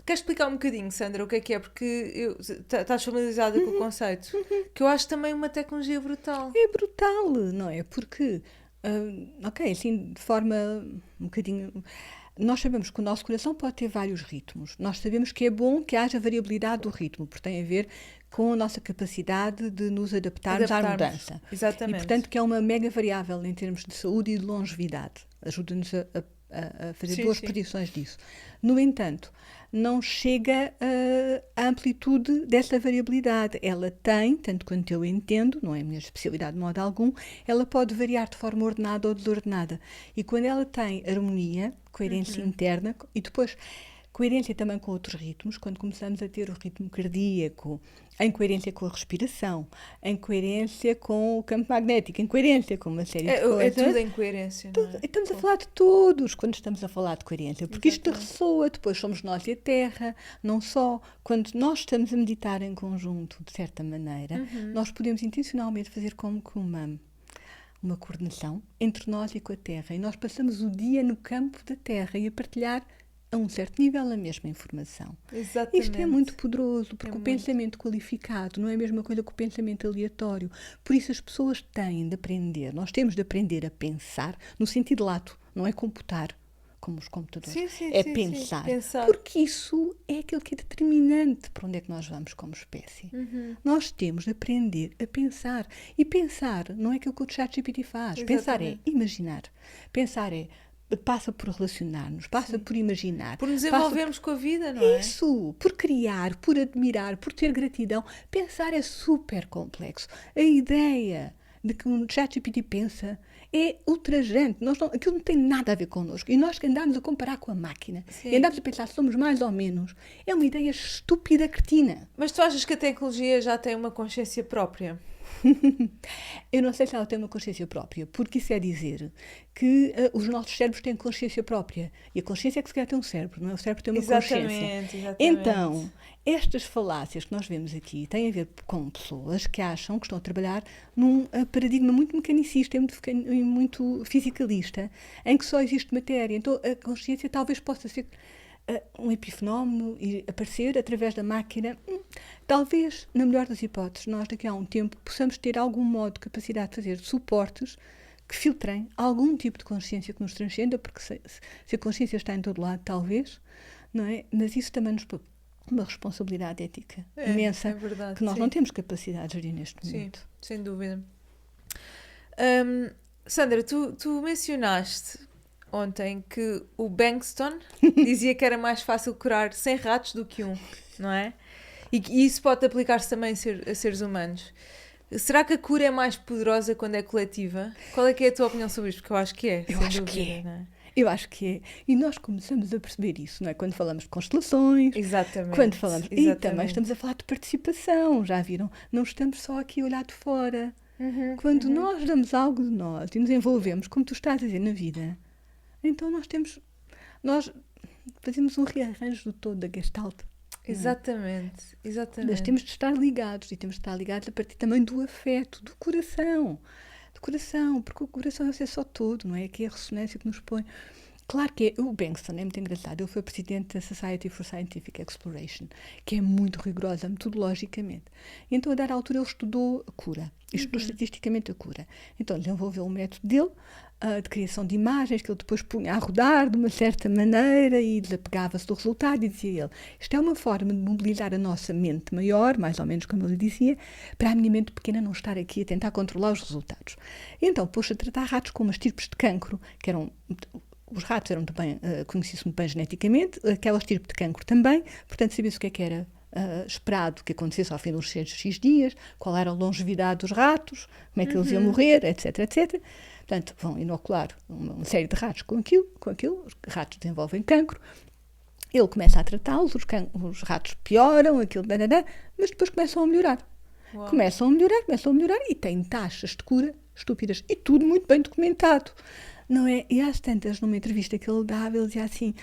A: queres explicar um bocadinho, Sandra, o que é? Porque estás familiarizada com o conceito, que eu acho também uma tecnologia brutal.
B: É brutal, não é? Porque, ok, assim, de forma um bocadinho. Nós sabemos que o nosso coração pode ter vários ritmos. Nós sabemos que é bom que haja variabilidade do ritmo, porque tem a ver com a nossa capacidade de nos adaptarmos à mudança.
A: Exatamente.
B: E, portanto, que é uma mega variável em termos de saúde e de longevidade. Ajuda-nos a fazer boas predições disso. No entanto, não chega à amplitude dessa variabilidade. Ela tem, tanto quanto eu entendo, não é a minha especialidade de modo algum, ela pode variar de forma ordenada ou desordenada. E quando ela tem harmonia, coerência interna, e depois coerência também com outros ritmos, quando começamos a ter o ritmo cardíaco, em coerência com a respiração, em coerência com o campo magnético, em coerência com uma série de coisas.
A: É tudo em coerência, não é?
B: Estamos a falar de todos quando estamos a falar de coerência, porque isto ressoa, depois somos nós e a Terra, não só. Quando nós estamos a meditar em conjunto, de certa maneira, nós podemos intencionalmente fazer como que uma coordenação entre nós e com a Terra. E nós passamos o dia no campo da Terra e a partilhar a um certo nível a mesma informação.
A: Exatamente.
B: Isto é muito poderoso, porque o pensamento qualificado não é a mesma coisa que o pensamento aleatório. Por isso as pessoas têm de aprender, nós temos de aprender a pensar no sentido lato, não é computar, como os computadores. É pensar. Porque isso é aquilo que é determinante para onde é que nós vamos como espécie. Nós temos de aprender a pensar. E pensar não é aquilo que o ChatGPT faz.
A: Exatamente.
B: Pensar é imaginar. Pensar passa por relacionar-nos, passa por imaginar.
A: Por nos envolvermos com a vida, não é?
B: Isso, por criar, por admirar, por ter gratidão. Pensar é super complexo. A ideia de que um ChatGPT pensa é ultrajante. Aquilo não tem nada a ver connosco. E nós que andamos a comparar com a máquina, e andamos a pensar se somos mais ou menos, é uma ideia estúpida, cretina.
A: Mas tu achas que a tecnologia já tem uma consciência própria?
B: Eu não sei se ela tem uma consciência própria, porque isso é dizer que os nossos cérebros têm consciência própria. E a consciência é que se calhar tem um cérebro, não é? O cérebro tem uma consciência.
A: Exatamente.
B: Então, estas falácias que nós vemos aqui têm a ver com pessoas que acham que estão a trabalhar num paradigma muito mecanicista e muito fisicalista, em que só existe matéria. Então, a consciência talvez possa ser um epifenómeno e aparecer através da máquina. Talvez, na melhor das hipóteses, nós daqui a um tempo possamos ter algum modo de capacidade de fazer suportes que filtrem algum tipo de consciência que nos transcenda, porque se a consciência está em todo lado, talvez, não é? Mas isso também nos põe uma responsabilidade ética imensa,
A: é verdade,
B: que nós não temos capacidade de gerir neste momento.
A: Sim, sem dúvida. Sandra, tu mencionaste ontem que o Bankston dizia que era mais fácil curar 100 ratos do que um, não é? E isso pode aplicar-se também a seres humanos. Será que a cura é mais poderosa quando é coletiva? Qual é que é a tua opinião sobre isto? Porque eu acho que é.
B: Eu acho que é. Não é? Eu acho que é. E nós começamos a perceber isso, não é? Quando falamos de constelações.
A: Exatamente.
B: Quando falamos...
A: Exatamente.
B: E também estamos a falar de participação, já viram? Não estamos só aqui a olhar de fora. Quando nós damos algo de nós e nos envolvemos, como tu estás a dizer, na vida, então nós fazemos um rearranjo do todo da Gestalt.
A: Exatamente.
B: Mas temos de estar ligados, e temos de estar ligados a partir também do afeto, do coração, porque o coração é só todo, não é? Que é a ressonância que nos põe. Claro que o Bankston é muito engraçado, ele foi presidente da Society for Scientific Exploration, que é muito rigorosa metodologicamente. E então, a dada altura, ele estudou a cura, estudou estatisticamente a cura. Então, desenvolveu um método dele, de criação de imagens, que ele depois punha a rodar de uma certa maneira e desapegava-se do resultado e dizia ele, isto é uma forma de mobilizar a nossa mente maior, mais ou menos como ele dizia, para a minha mente pequena não estar aqui a tentar controlar os resultados. E então pôs-se a tratar ratos com umas estirpes de cancro, que eram... Os ratos eram também conhecidos muito bem geneticamente, aquela estirpe de cancro também, portanto sabia-se o que era esperado que acontecesse ao fim de uns X dias, qual era a longevidade dos ratos, como é que eles iam morrer, etc, etc. Portanto, vão inocular uma série de ratos com aquilo, os ratos desenvolvem cancro, ele começa a tratá-los, os ratos pioram, mas depois começam a melhorar.
A: Uau.
B: Começam a melhorar e têm taxas de cura estúpidas e tudo muito bem documentado. Não é? E às tantas, numa entrevista que ele dava, ele dizia assim,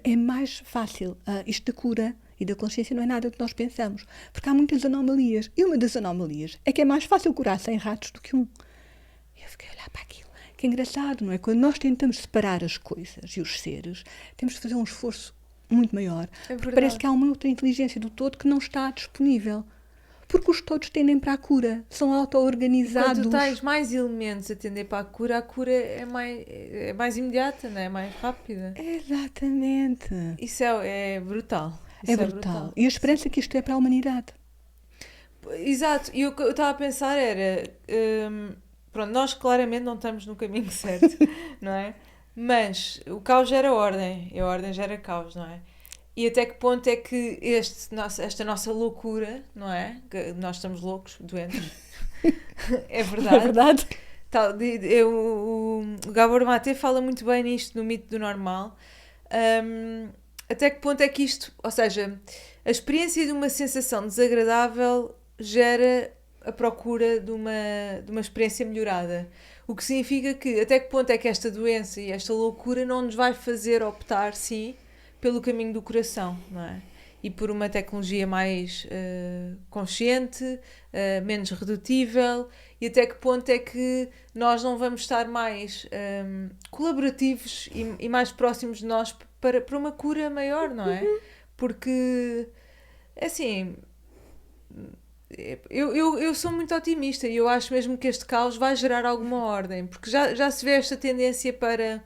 B: é mais fácil isto da cura, e da consciência não é nada do que nós pensamos, porque há muitas anomalias, e uma das anomalias é que é mais fácil curar 100 ratos do que um. E eu fiquei a olhar para aquilo, que é engraçado, não é? Quando nós tentamos separar as coisas e os seres, temos de fazer um esforço muito maior, porque parece que há uma outra inteligência do todo que não está disponível. Porque os todos tendem para a cura, são auto-organizados.
A: Quando tu tens mais elementos a tender para a cura é mais imediata, não é? Mais rápida.
B: Exatamente.
A: Isso é brutal.
B: É brutal. E a esperança que isto é para a humanidade.
A: Exato. E o que eu estava a pensar era... pronto, nós claramente não estamos no caminho certo, não é? Mas o caos gera ordem. E a ordem gera caos, não é? E até que ponto é que esta nossa loucura, não é? Que nós estamos loucos, doentes. É verdade.
B: É verdade.
A: O Gabor Maté fala muito bem nisto, no mito do normal. Até que ponto é que isto... Ou seja, a experiência de uma sensação desagradável gera a procura de uma experiência melhorada. O que significa que até que ponto é que esta doença e esta loucura não nos vai fazer optar, sim, pelo caminho do coração, não é? E por uma tecnologia mais consciente, menos redutível, e até que ponto é que nós não vamos estar mais colaborativos e mais próximos de nós para uma cura maior, não é? Porque, assim, eu sou muito otimista e eu acho mesmo que este caos vai gerar alguma ordem, porque já se vê esta tendência para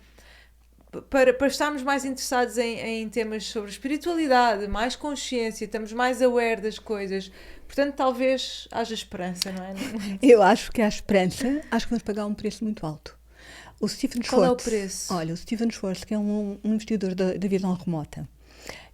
A: estarmos mais interessados em temas sobre espiritualidade, mais consciência, estamos mais aware das coisas. Portanto, talvez haja esperança, não é?
B: Eu acho que há esperança, acho que vamos pagar um preço muito alto. O Stephen Schwartz,
A: qual é o preço?
B: Olha, o Stephen Schwartz, que é um investidor da visão remota,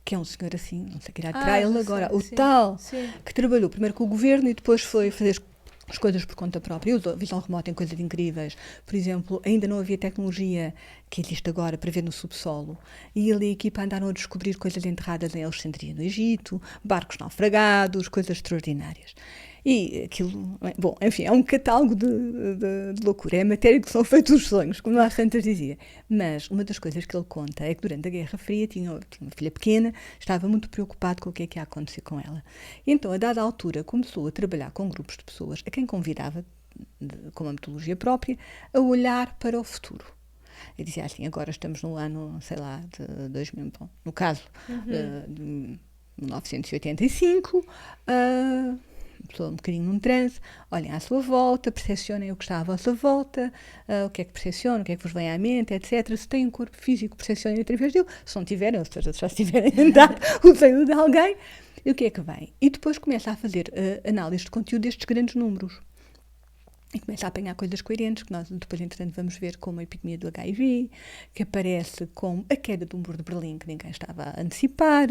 B: que é um senhor assim, não sei o que irá tirar ele agora, o
A: sim,
B: tal,
A: sim.
B: que trabalhou primeiro com o governo e depois foi fazer as coisas por conta própria. Usou visão remota em coisas incríveis. Por exemplo, ainda não havia tecnologia que existe agora para ver no subsolo. E ele e a equipa andaram a descobrir coisas enterradas em Alexandria, no Egito, barcos naufragados, coisas extraordinárias. E aquilo, bom, enfim, é um catálogo de loucura. É a matéria que são feitos os sonhos, como Las Santas dizia. Mas uma das coisas que ele conta é que durante a Guerra Fria tinha uma filha pequena, estava muito preocupado com o que é que ia acontecer com ela. E então, a dada altura, começou a trabalhar com grupos de pessoas, a quem convidava, com uma metodologia própria, a olhar para o futuro. Eu dizia assim, agora estamos no ano, sei lá, de 2000, bom, no caso, de 1985, pessoa um bocadinho num transe, olhem à sua volta, percepcionem o que está à vossa volta, o que é que percepcionam, o que é que vos vem à mente, etc. Se têm um corpo físico, percepcionem através dele, se não tiverem, ou seja, se já estiverem andado o seio de alguém, e o que é que vem? E depois começa a fazer análise de conteúdo destes grandes números. E começa a apanhar coisas coerentes, que nós depois, entretanto, vamos ver, como a epidemia do HIV, que aparece como a queda do muro de Berlim, que ninguém estava a antecipar,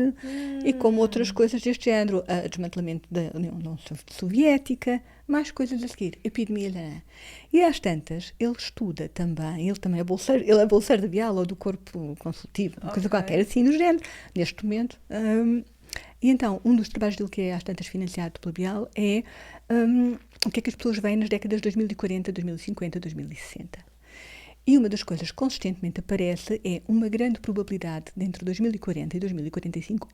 B: e como outras coisas deste género, o desmantelamento da União Soviética, mais coisas a seguir, epidemia da... E às tantas, ele estuda também, ele também é bolseiro, ele é bolseiro da Biala ou do corpo consultivo, uma coisa qualquer assim do género, neste momento. E então, um dos trabalhos dele que é às tantas financiado pela Bial é o que é que as pessoas veem nas décadas de 2040, 2050, 2060. E uma das coisas que consistentemente aparece é uma grande probabilidade de entre 2040 e 2045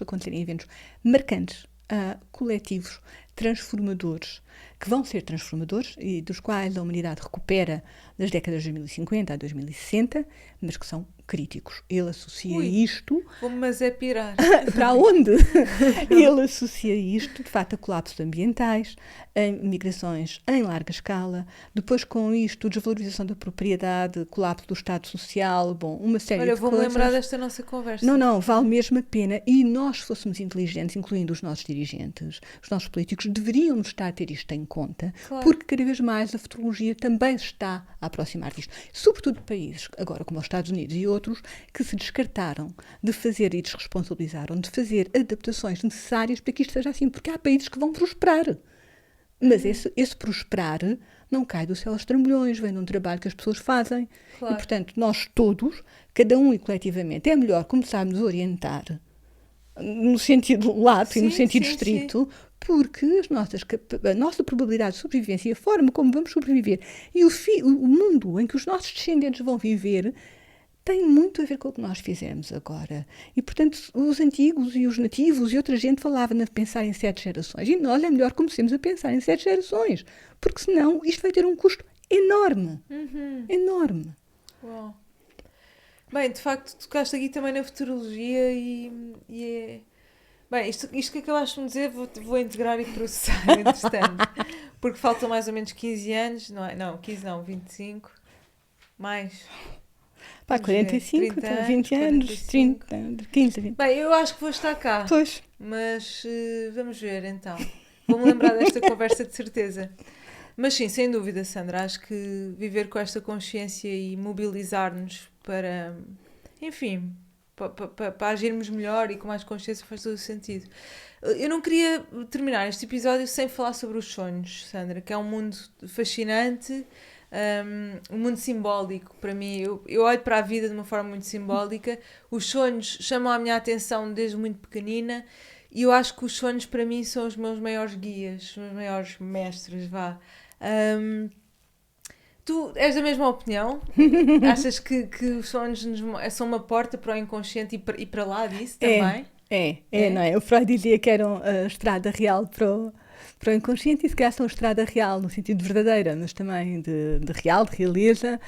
B: acontecerem eventos marcantes, coletivos, transformadores, que vão ser transformadores e dos quais a humanidade recupera das décadas de 2050 a 2060, mas que são críticos. Ele associa isto...
A: Mas é pirar.
B: Para onde? Ele associa isto, de facto, a colapsos ambientais, a migrações em larga escala, depois com isto, desvalorização da propriedade, colapso do Estado Social, bom, uma série de coisas.
A: Olha, vou-me lembrar desta nossa conversa.
B: Não, vale mesmo a pena. E nós, se fôssemos inteligentes, incluindo os nossos dirigentes, os nossos políticos, deveríamos estar a ter isto em conta, claro. Porque cada vez mais a futurologia também se está a aproximar disto. Sobretudo países, agora como os Estados Unidos e outros, que se descartaram de fazer e desresponsabilizaram de fazer adaptações necessárias para que isto seja assim, porque há países que vão prosperar. Mas esse prosperar não cai do céu aos trambolhões, vem de um trabalho que as pessoas fazem. Claro. E, portanto, nós todos, cada um e coletivamente, é melhor começarmos a orientar no sentido lato e no sentido estrito, porque a nossa probabilidade de sobrevivência e a forma como vamos sobreviver e o mundo em que os nossos descendentes vão viver tem muito a ver com o que nós fizemos agora. E, portanto, os antigos e os nativos e outra gente falavam de pensar em 7 gerações. E nós é melhor comecemos a pensar em 7 gerações, porque senão isto vai ter um custo enorme. Enorme.
A: Uau. Bem, de facto, tocaste aqui também na futurologia e é... Bem, isto que acabaste de me dizer vou integrar e processar, entretanto. Porque faltam mais ou menos 15 anos, não é? Não, 15 não, 25. Mais.
B: Pá, 45, 20 anos, 30, 15, 20.
A: Bem, eu acho que vou estar cá.
B: Pois.
A: Mas vamos ver então. Vou-me lembrar desta conversa de certeza. Mas sim, sem dúvida, Sandra, acho que viver com esta consciência e mobilizar-nos para, enfim, para agirmos melhor e com mais consciência faz todo o sentido. Eu não queria terminar este episódio sem falar sobre os sonhos, Sandra, que é um mundo fascinante, um mundo simbólico para mim. Eu olho para a vida de uma forma muito simbólica. Os sonhos chamam a minha atenção desde muito pequenina e eu acho que os sonhos para mim são os meus maiores guias, os meus maiores mestres, vá. Tu és da mesma opinião? Achas que os sonhos são uma porta para o inconsciente e para lá disso também?
B: Não é? O Freud dizia que eram a estrada real para o inconsciente e se calhar são a estrada real no sentido de verdadeira, mas também de real, de realeza,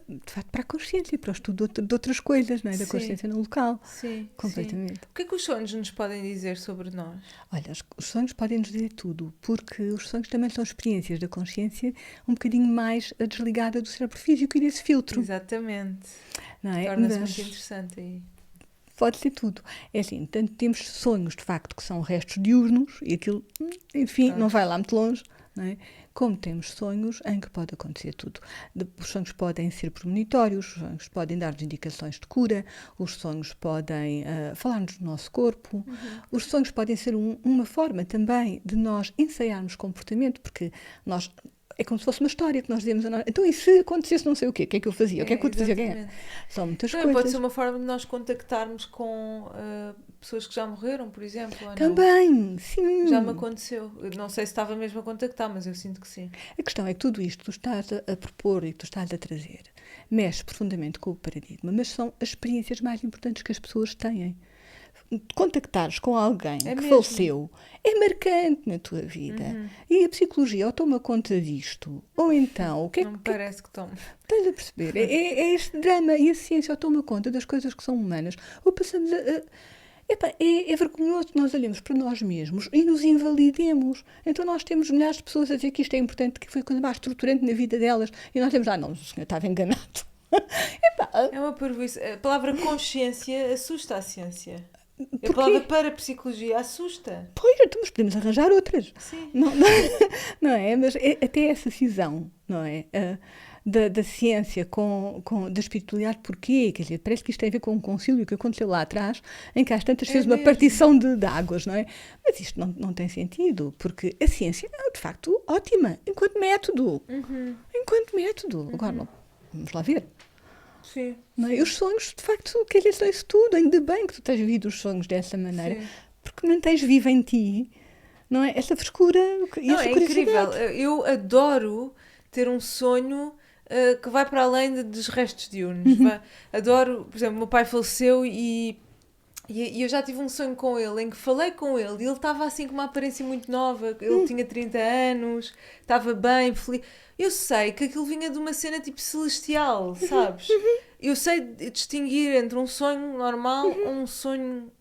B: de facto para a consciência e para o estudo de outras coisas, não é? Da consciência no local.
A: Sim,
B: completamente.
A: Sim. O que é que os sonhos nos podem dizer sobre nós?
B: Olha, os sonhos podem nos dizer tudo, porque os sonhos também são experiências da consciência um bocadinho mais desligada do cérebro físico e desse filtro.
A: Exatamente.
B: Não é?
A: Torna-se muito interessante aí.
B: Pode ser tudo. É assim, tanto temos sonhos, de facto, que são restos diurnos, e aquilo, enfim, não vai lá muito longe, não é? Como temos sonhos em que pode acontecer tudo. Os sonhos podem ser premonitórios, os sonhos podem dar-nos indicações de cura, os sonhos podem falar-nos do nosso corpo, os sonhos podem ser uma forma também de nós ensaiarmos comportamento, porque nós... É como se fosse uma história que nós dizemos a nós. Então, e se acontecesse não sei o quê? O que é que eu fazia? O que é que eu fazia? São muitas coisas.
A: Pode ser uma forma de nós contactarmos com pessoas que já morreram, por exemplo. Ou
B: também,
A: não?
B: Sim.
A: Já me aconteceu. Eu não sei se estava mesmo a contactar, mas eu sinto que sim.
B: A questão é que tudo isto que tu estás a propor e que tu estás a trazer mexe profundamente com o paradigma, mas são as experiências mais importantes que as pessoas têm. Contactares com alguém que faleceu é marcante na tua vida. E a psicologia ou toma conta disto, ou então... O que
A: não me parece que toma.
B: Estás a perceber? É este drama. E a ciência ou toma conta das coisas que são humanas, ou passamos é vergonhoso que nós olhemos para nós mesmos e nos invalidemos. Então nós temos milhares de pessoas a dizer que isto é importante, que foi a coisa mais estruturante na vida delas, e nós temos, não, o senhor estava enganado.
A: É uma parvoíce. A palavra consciência assusta a ciência.
B: Porquê?
A: A palavra parapsicologia assusta.
B: Pois, então, mas podemos arranjar outras.
A: Sim.
B: Não é? Mas até essa cisão, não é? Da ciência da espiritualidade, porquê? Quer dizer, parece que isto tem a ver com um concílio que aconteceu lá atrás, em que às tantas fez uma partição de águas, não é? Mas isto não tem sentido, porque a ciência é, de facto, ótima, enquanto método. Enquanto método. Agora, não, vamos lá ver.
A: Sim.
B: Não é? E os sonhos, de facto, quer dizer, são isso tudo. Ainda bem que tu tens vivido os sonhos dessa maneira, porque mantens viva em ti, não é? Essa frescura e essa curiosidade.
A: Incrível. Eu adoro ter um sonho que vai para além dos restos diurnos. Adoro, por exemplo, meu pai faleceu e eu já tive um sonho com ele, em que falei com ele e ele estava assim com uma aparência muito nova, ele tinha 30 anos, estava bem, feliz. Eu sei que aquilo vinha de uma cena tipo celestial, sabes? Eu sei distinguir entre um sonho normal ou um sonho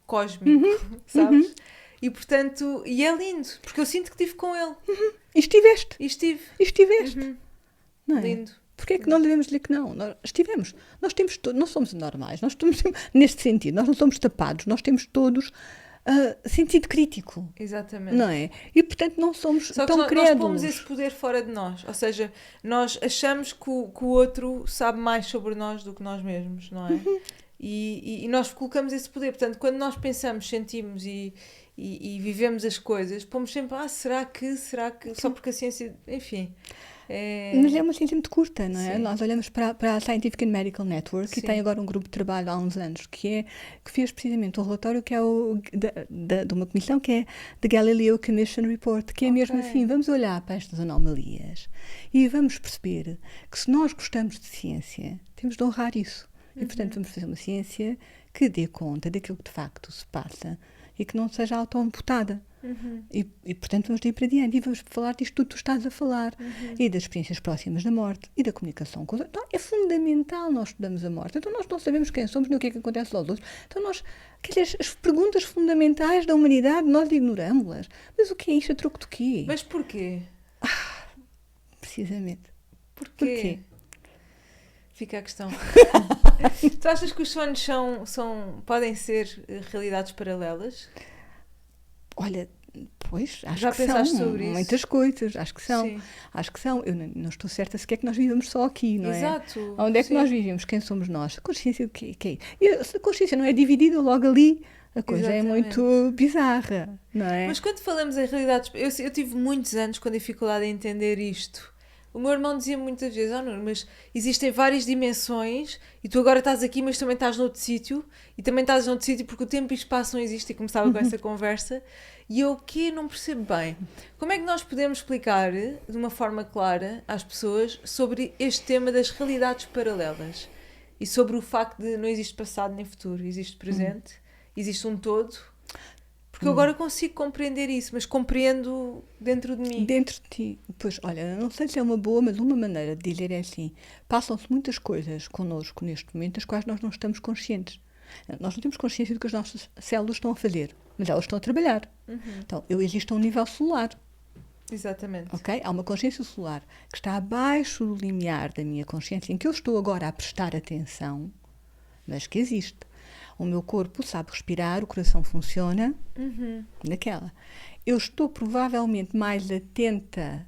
A: cósmico, sabes? E portanto, e é lindo, porque eu sinto que estive com ele.
B: E estiveste.
A: E estive.
B: Não é?
A: Lindo.
B: Porquê é que não devemos dizer que não? Nós estivemos. Nós temos não somos normais. Nós estamos neste sentido. Nós não somos tapados. Nós temos todos sentido crítico.
A: Exatamente.
B: Não é? E, portanto, não somos
A: tão
B: crédulos.
A: Nós pomos esse poder fora de nós. Ou seja, nós achamos que o outro sabe mais sobre nós do que nós mesmos, não é? E nós colocamos esse poder. Portanto, quando nós pensamos, sentimos e vivemos as coisas, pomos sempre, será que? Só porque a ciência... Enfim...
B: Mas é uma ciência muito curta, não é?
A: Sim.
B: Nós olhamos para a Scientific and Medical Network, que tem agora um grupo de trabalho há uns anos, que fez precisamente um relatório que é de uma comissão que é The Galileo Commission Report, que é mesmo assim, vamos olhar para estas anomalias e vamos perceber que se nós gostamos de ciência, temos de honrar isso. E, portanto, vamos fazer uma ciência que dê conta daquilo que de facto se passa e que não seja auto-amputada. E, portanto, vamos daí para diante e vamos falar disto tudo que tu estás a falar. E das experiências próximas da morte e da comunicação com os outros. Então, é fundamental nós estudamos a morte. Então, nós não sabemos quem somos nem o que é que acontece aos outros. Então, quer dizer, as perguntas fundamentais da humanidade, nós ignoramos-las. Mas o que é isto a troco do quê?
A: Mas porquê?
B: Precisamente.
A: Porquê? Fica a questão. Tu achas que os sonhos podem ser realidades paralelas?
B: Olha, pois, acho
A: Já
B: que
A: pensaste
B: são
A: sobre isso?
B: muitas coisas, acho que são.
A: Sim.
B: Acho que são. Eu não estou certa sequer que nós vivemos só aqui, não é?
A: Exato.
B: Onde é que
A: sim.
B: nós vivemos? Quem somos nós? A consciência, o que é? E se a consciência não é dividida logo ali, a coisa
A: Exatamente.
B: é muito bizarra, não é?
A: Mas quando falamos em realidades... Eu tive muitos anos com dificuldade em entender isto. O meu irmão dizia muitas vezes, Nuno, mas existem várias dimensões e tu agora estás aqui, mas também estás noutro sítio e também estás noutro sítio porque o tempo e o espaço não existem, e começava com essa conversa. E eu o quê? Não percebo bem. Como é que nós podemos explicar de uma forma clara às pessoas sobre este tema das realidades paralelas e sobre o facto de não existe passado nem futuro, existe presente, existe um todo? Porque eu agora consigo compreender isso, mas compreendo dentro de mim.
B: Dentro de ti, pois, olha, não sei se é uma boa, mas uma maneira de dizer é assim: passam-se muitas coisas connosco neste momento, das quais nós não estamos conscientes. Nós não temos consciência do que as nossas células estão a fazer, mas elas estão a trabalhar. Então, eu existo a um nível celular,
A: Exatamente.
B: ok? Há uma consciência celular que está abaixo do limiar da minha consciência, em que eu estou agora a prestar atenção, mas que existe. O meu corpo sabe respirar, o coração funciona, naquela. Eu estou provavelmente mais atenta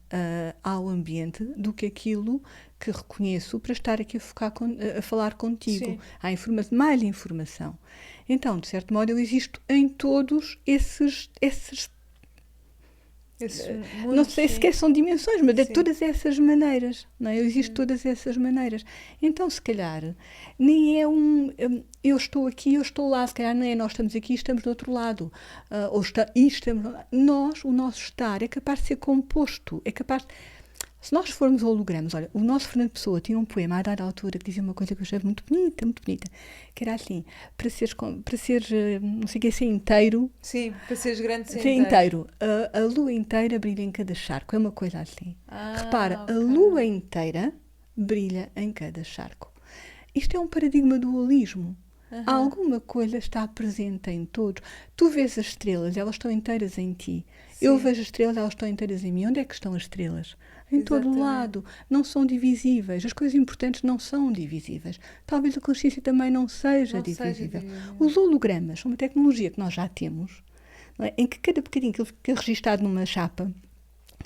B: ao ambiente do que aquilo que reconheço para estar aqui a falar contigo.
A: Sim.
B: Há mais informação. Então, de certo modo, eu existo em todos esses não sei sequer são dimensões, mas de
A: Sim.
B: todas essas maneiras, não é? Eu existo de todas essas maneiras. Então, se calhar, nem é eu estou aqui, eu estou lá, se calhar nem é nós estamos aqui e estamos do outro lado. O nosso estar é capaz de ser composto, é capaz... Se nós formos hologramas, olha, o nosso Fernando Pessoa tinha um poema a dada altura que dizia uma coisa que eu achei muito bonita, que era assim, para seres não sei o que, ser inteiro...
A: Sim, para seres grande, ser
B: Ser inteiro. A lua inteira brilha em cada charco. É uma coisa assim. Repara,
A: ok.
B: a lua inteira brilha em cada charco. Isto é um paradigma dualismo. Alguma coisa está presente em todos. Tu vês as estrelas, elas estão inteiras em ti.
A: Sim.
B: Eu vejo as estrelas, elas estão inteiras em mim. Onde é que estão as estrelas? Em todo
A: Exatamente.
B: lado. Não são divisíveis. As coisas importantes não são divisíveis. Talvez a consciência também não seja divisível. Os hologramas são uma tecnologia que nós já temos, não é? Em que cada bocadinho que fica registado numa chapa,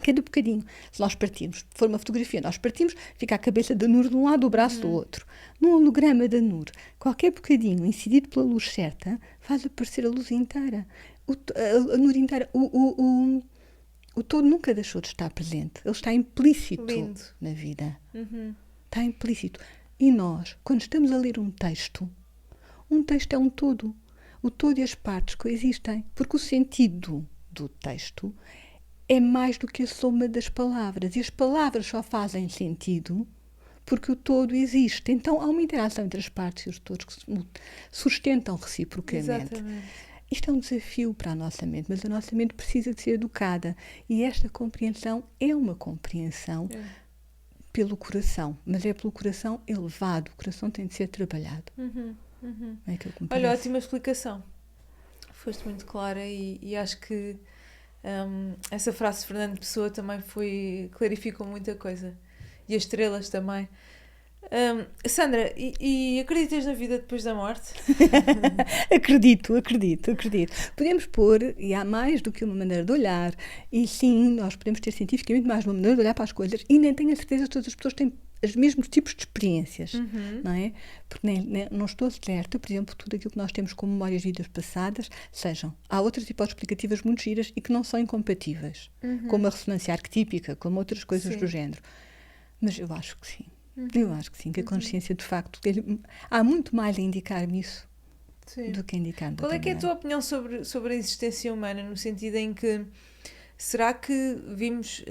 B: cada bocadinho, se nós partirmos, se for uma fotografia, nós partimos, fica a cabeça da Nur de um lado, o braço do outro. Num holograma da Nur, qualquer bocadinho incidido pela luz certa, faz aparecer a luz inteira. A Nur inteira. O todo nunca deixou de estar presente. Ele está implícito
A: Lindo.
B: na vida. Está implícito. E nós, quando estamos a ler um texto é um todo. O todo e as partes coexistem. Porque o sentido do texto é mais do que a soma das palavras. E as palavras só fazem sentido porque o todo existe. Então há uma interação entre as partes e os todos que se sustentam reciprocamente.
A: Exatamente.
B: Isto é um desafio para a nossa mente, mas a nossa mente precisa de ser educada. E esta compreensão é uma compreensão pelo coração, mas é pelo coração elevado. O coração tem de ser trabalhado. É aquilo que me
A: Olha,
B: parece.
A: ótima explicação. Foste muito clara e acho que essa frase de Fernando Pessoa também clarificou muita coisa. E as estrelas também. Sandra, e acreditas na vida depois da morte?
B: Acredito. Podemos pôr, e há mais do que uma maneira de olhar, e sim, nós podemos ter cientificamente mais uma maneira de olhar para as coisas, e nem tenho a certeza que todas as pessoas têm os mesmos tipos de experiências, não é? Porque não estou certa, por exemplo, tudo aquilo que nós temos como memórias de vidas passadas, há outras hipóteses explicativas muito giras e que não são incompatíveis, como a ressonância arquetípica, como outras coisas do género. Mas eu acho que sim. Eu acho que sim, que a consciência, de facto, há muito mais a indicar-me isso do que a indicar-me.
A: Qual é que é a tua opinião sobre a existência humana, no sentido em que será que vimos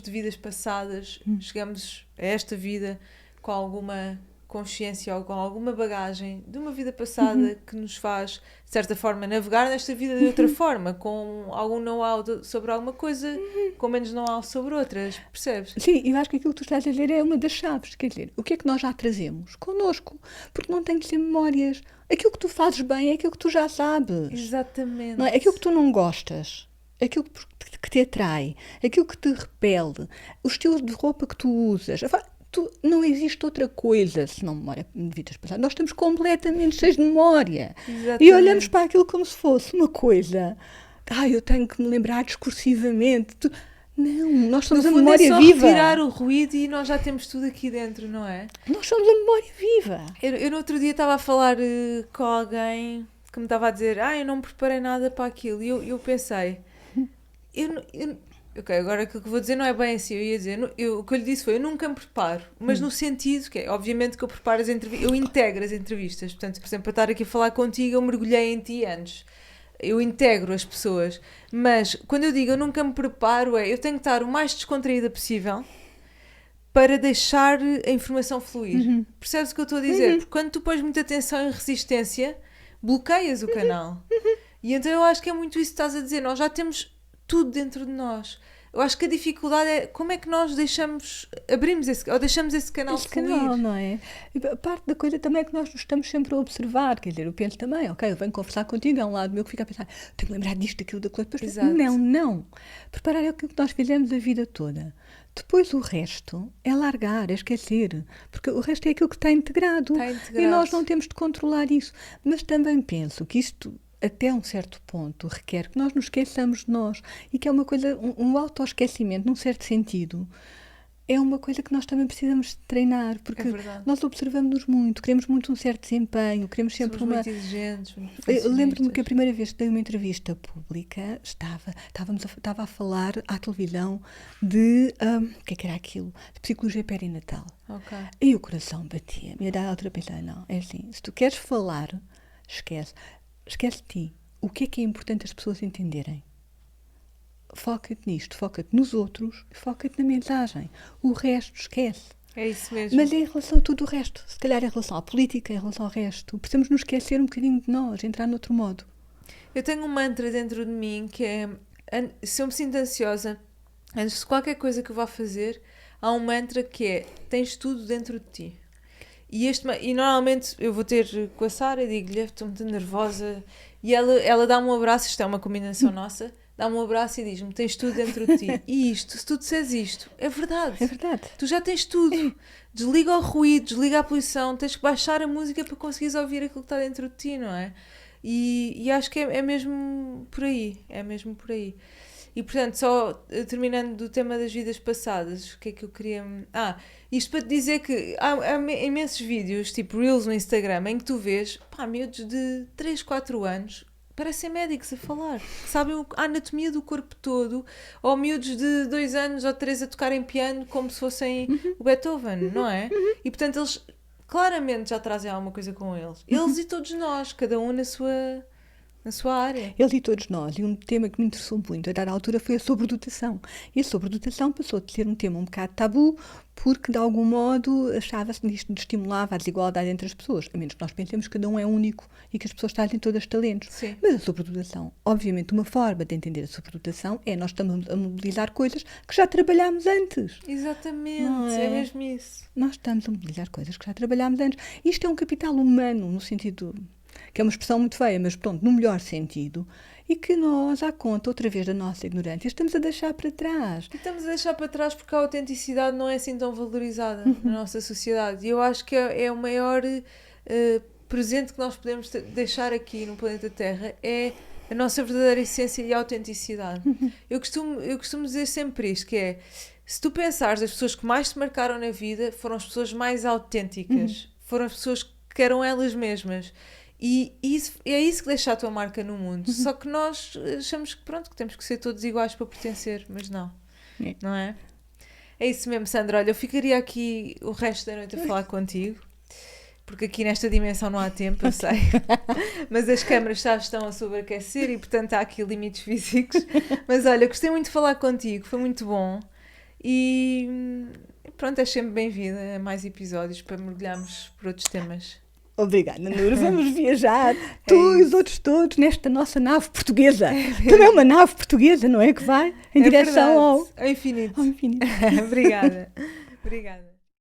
A: de vidas passadas, chegamos a esta vida com consciência ou com alguma bagagem de uma vida passada que nos faz, de certa forma, navegar nesta vida de outra forma, com algum know-how sobre alguma coisa, com menos know-how sobre outras, percebes?
B: Sim, eu acho que aquilo que tu estás a dizer é uma das chaves, quer dizer, o que é que nós já trazemos connosco, porque não tem que ser memórias. Aquilo que tu fazes bem é aquilo que tu já sabes.
A: Exatamente.
B: Não é? Aquilo que tu não gostas, aquilo que te atrai, aquilo que te repele, o estilo de roupa que tu usas. Não existe outra coisa senão memória de vidas passadas. Nós estamos completamente cheios de memória.
A: Exatamente.
B: E olhamos para aquilo como se fosse uma coisa. Eu tenho que me lembrar discursivamente. Não, nós somos
A: No
B: a
A: fundo,
B: memória
A: é só
B: viva.
A: retirar o ruído e nós já temos tudo aqui dentro, não é?
B: Nós somos a memória viva.
A: Eu no outro dia estava a falar com alguém que me estava a dizer eu não me preparei nada para aquilo. E eu pensei... Ok, agora aquilo que vou dizer não é bem assim. Eu ia dizer... o que eu lhe disse foi, eu nunca me preparo. Mas no sentido que é, obviamente que eu preparo as entrevistas... Eu integro as entrevistas. Portanto, por exemplo, para estar aqui a falar contigo, eu mergulhei em ti antes. Eu integro as pessoas. Mas, quando eu digo eu nunca me preparo, eu tenho que estar o mais descontraída possível para deixar a informação fluir. Percebes o que eu estou a dizer? Porque quando tu pões muita atenção em resistência, bloqueias o canal. E então eu acho que é muito isso que estás a dizer. Nós já temos tudo dentro de nós. Eu acho que a dificuldade é como é que nós abrimos ou deixamos esse canal fluir.
B: Canal, não é? E parte da coisa também é que nós nos estamos sempre a observar, quer dizer, eu penso também, ok, eu venho conversar contigo, é um lado meu que fica a pensar, tenho que lembrar disto, daquilo, daquilo, depois
A: Exato.
B: Não. Preparar é aquilo que nós fizemos a vida toda. Depois o resto é largar, é esquecer, porque o resto é aquilo que está integrado. E nós não temos de controlar isso. Mas também penso que isto, até um certo ponto, requer que nós nos esqueçamos de nós e que é uma coisa, um autoesquecimento, num certo sentido, é uma coisa que nós também precisamos de treinar, porque nós observamos-nos muito, queremos muito um certo desempenho, queremos sempre
A: somos muito exigentes, muito
B: Eu lembro-me que a primeira vez que dei uma entrevista pública estava a falar à televisão de o que era aquilo? De psicologia perinatal.
A: Okay.
B: E o coração batia. E a dada altura pensei, não, é assim, se tu queres falar, esquece de ti. O que é importante as pessoas entenderem? Foca-te nisto, foca-te nos outros, foca-te na mensagem. O resto esquece.
A: É isso mesmo.
B: Mas é em relação a tudo o resto. Se calhar em relação à política, em relação ao resto. Precisamos nos esquecer um bocadinho de nós, entrar noutro modo.
A: Eu tenho um mantra dentro de mim que é, se eu me sinto ansiosa, antes de qualquer coisa que eu vá fazer, há um mantra que é, tens tudo dentro de ti. E normalmente eu vou ter com a Sara e digo-lhe, estou muito nervosa, e ela dá-me um abraço, isto é uma combinação nossa, dá-me um abraço e diz-me, tens tudo dentro de ti. E isto, se tu disseres isto, é verdade.
B: É verdade.
A: Tu já tens tudo. Desliga o ruído, desliga a poluição, tens que baixar a música para conseguires ouvir aquilo que está dentro de ti, não é? E acho que é mesmo por aí. É mesmo por aí. E, portanto, só terminando do tema das vidas passadas, o que é que eu queria... isto para te dizer que há imensos vídeos, tipo Reels no Instagram, em que tu vês, miúdos de 3, 4 anos, parecem médicos a falar, que sabem a anatomia do corpo todo, ou miúdos de 2 anos ou 3 a tocarem piano como se fossem o Beethoven, não é? E, portanto, eles claramente já trazem alguma coisa com eles. Eles e todos nós, cada um na sua área.
B: Eles e todos nós. E um tema que me interessou muito a dada altura foi a sobredotação. E a sobredotação passou de ser um tema um bocado tabu, porque de algum modo achava-se que isto estimulava a desigualdade entre as pessoas, a menos que nós pensemos que cada um é único e que as pessoas trazem todas talentos.
A: Sim.
B: Mas a sobredotação, obviamente, uma forma de entender a sobredotação é nós estamos a mobilizar coisas que já trabalhámos antes.
A: Exatamente, é mesmo isso.
B: Nós estamos a mobilizar coisas que já trabalhámos antes. Isto é um capital humano, no sentido... que é uma expressão muito feia, mas pronto, no melhor sentido, e que nós, à conta, outra vez da nossa ignorância, estamos a deixar para trás.
A: E estamos a deixar para trás porque a autenticidade não é assim tão valorizada na nossa sociedade. E eu acho que é o maior presente que nós podemos deixar aqui no planeta Terra, é a nossa verdadeira essência e a autenticidade. Eu costumo dizer sempre isto, que é, se tu pensares, as pessoas que mais te marcaram na vida foram as pessoas mais autênticas, foram as pessoas que eram elas mesmas. E é isso que deixa a tua marca no mundo. Só que nós achamos que temos que ser todos iguais para pertencer, mas não. Não é? É isso mesmo, Sandra. Olha, eu ficaria aqui o resto da noite a falar contigo, porque aqui nesta dimensão não há tempo, eu sei. Mas as câmaras já estão a sobreaquecer e, portanto, há aqui limites físicos. Mas olha, gostei muito de falar contigo, foi muito bom. E pronto, és sempre bem-vinda a mais episódios para mergulharmos por outros temas.
B: Obrigada, Nur. Vamos viajar, tu e os outros todos, nesta nossa nave portuguesa. Também é uma nave portuguesa, não é? Que vai em direção
A: ao infinito.
B: Ao infinito.
A: Obrigada. Obrigada.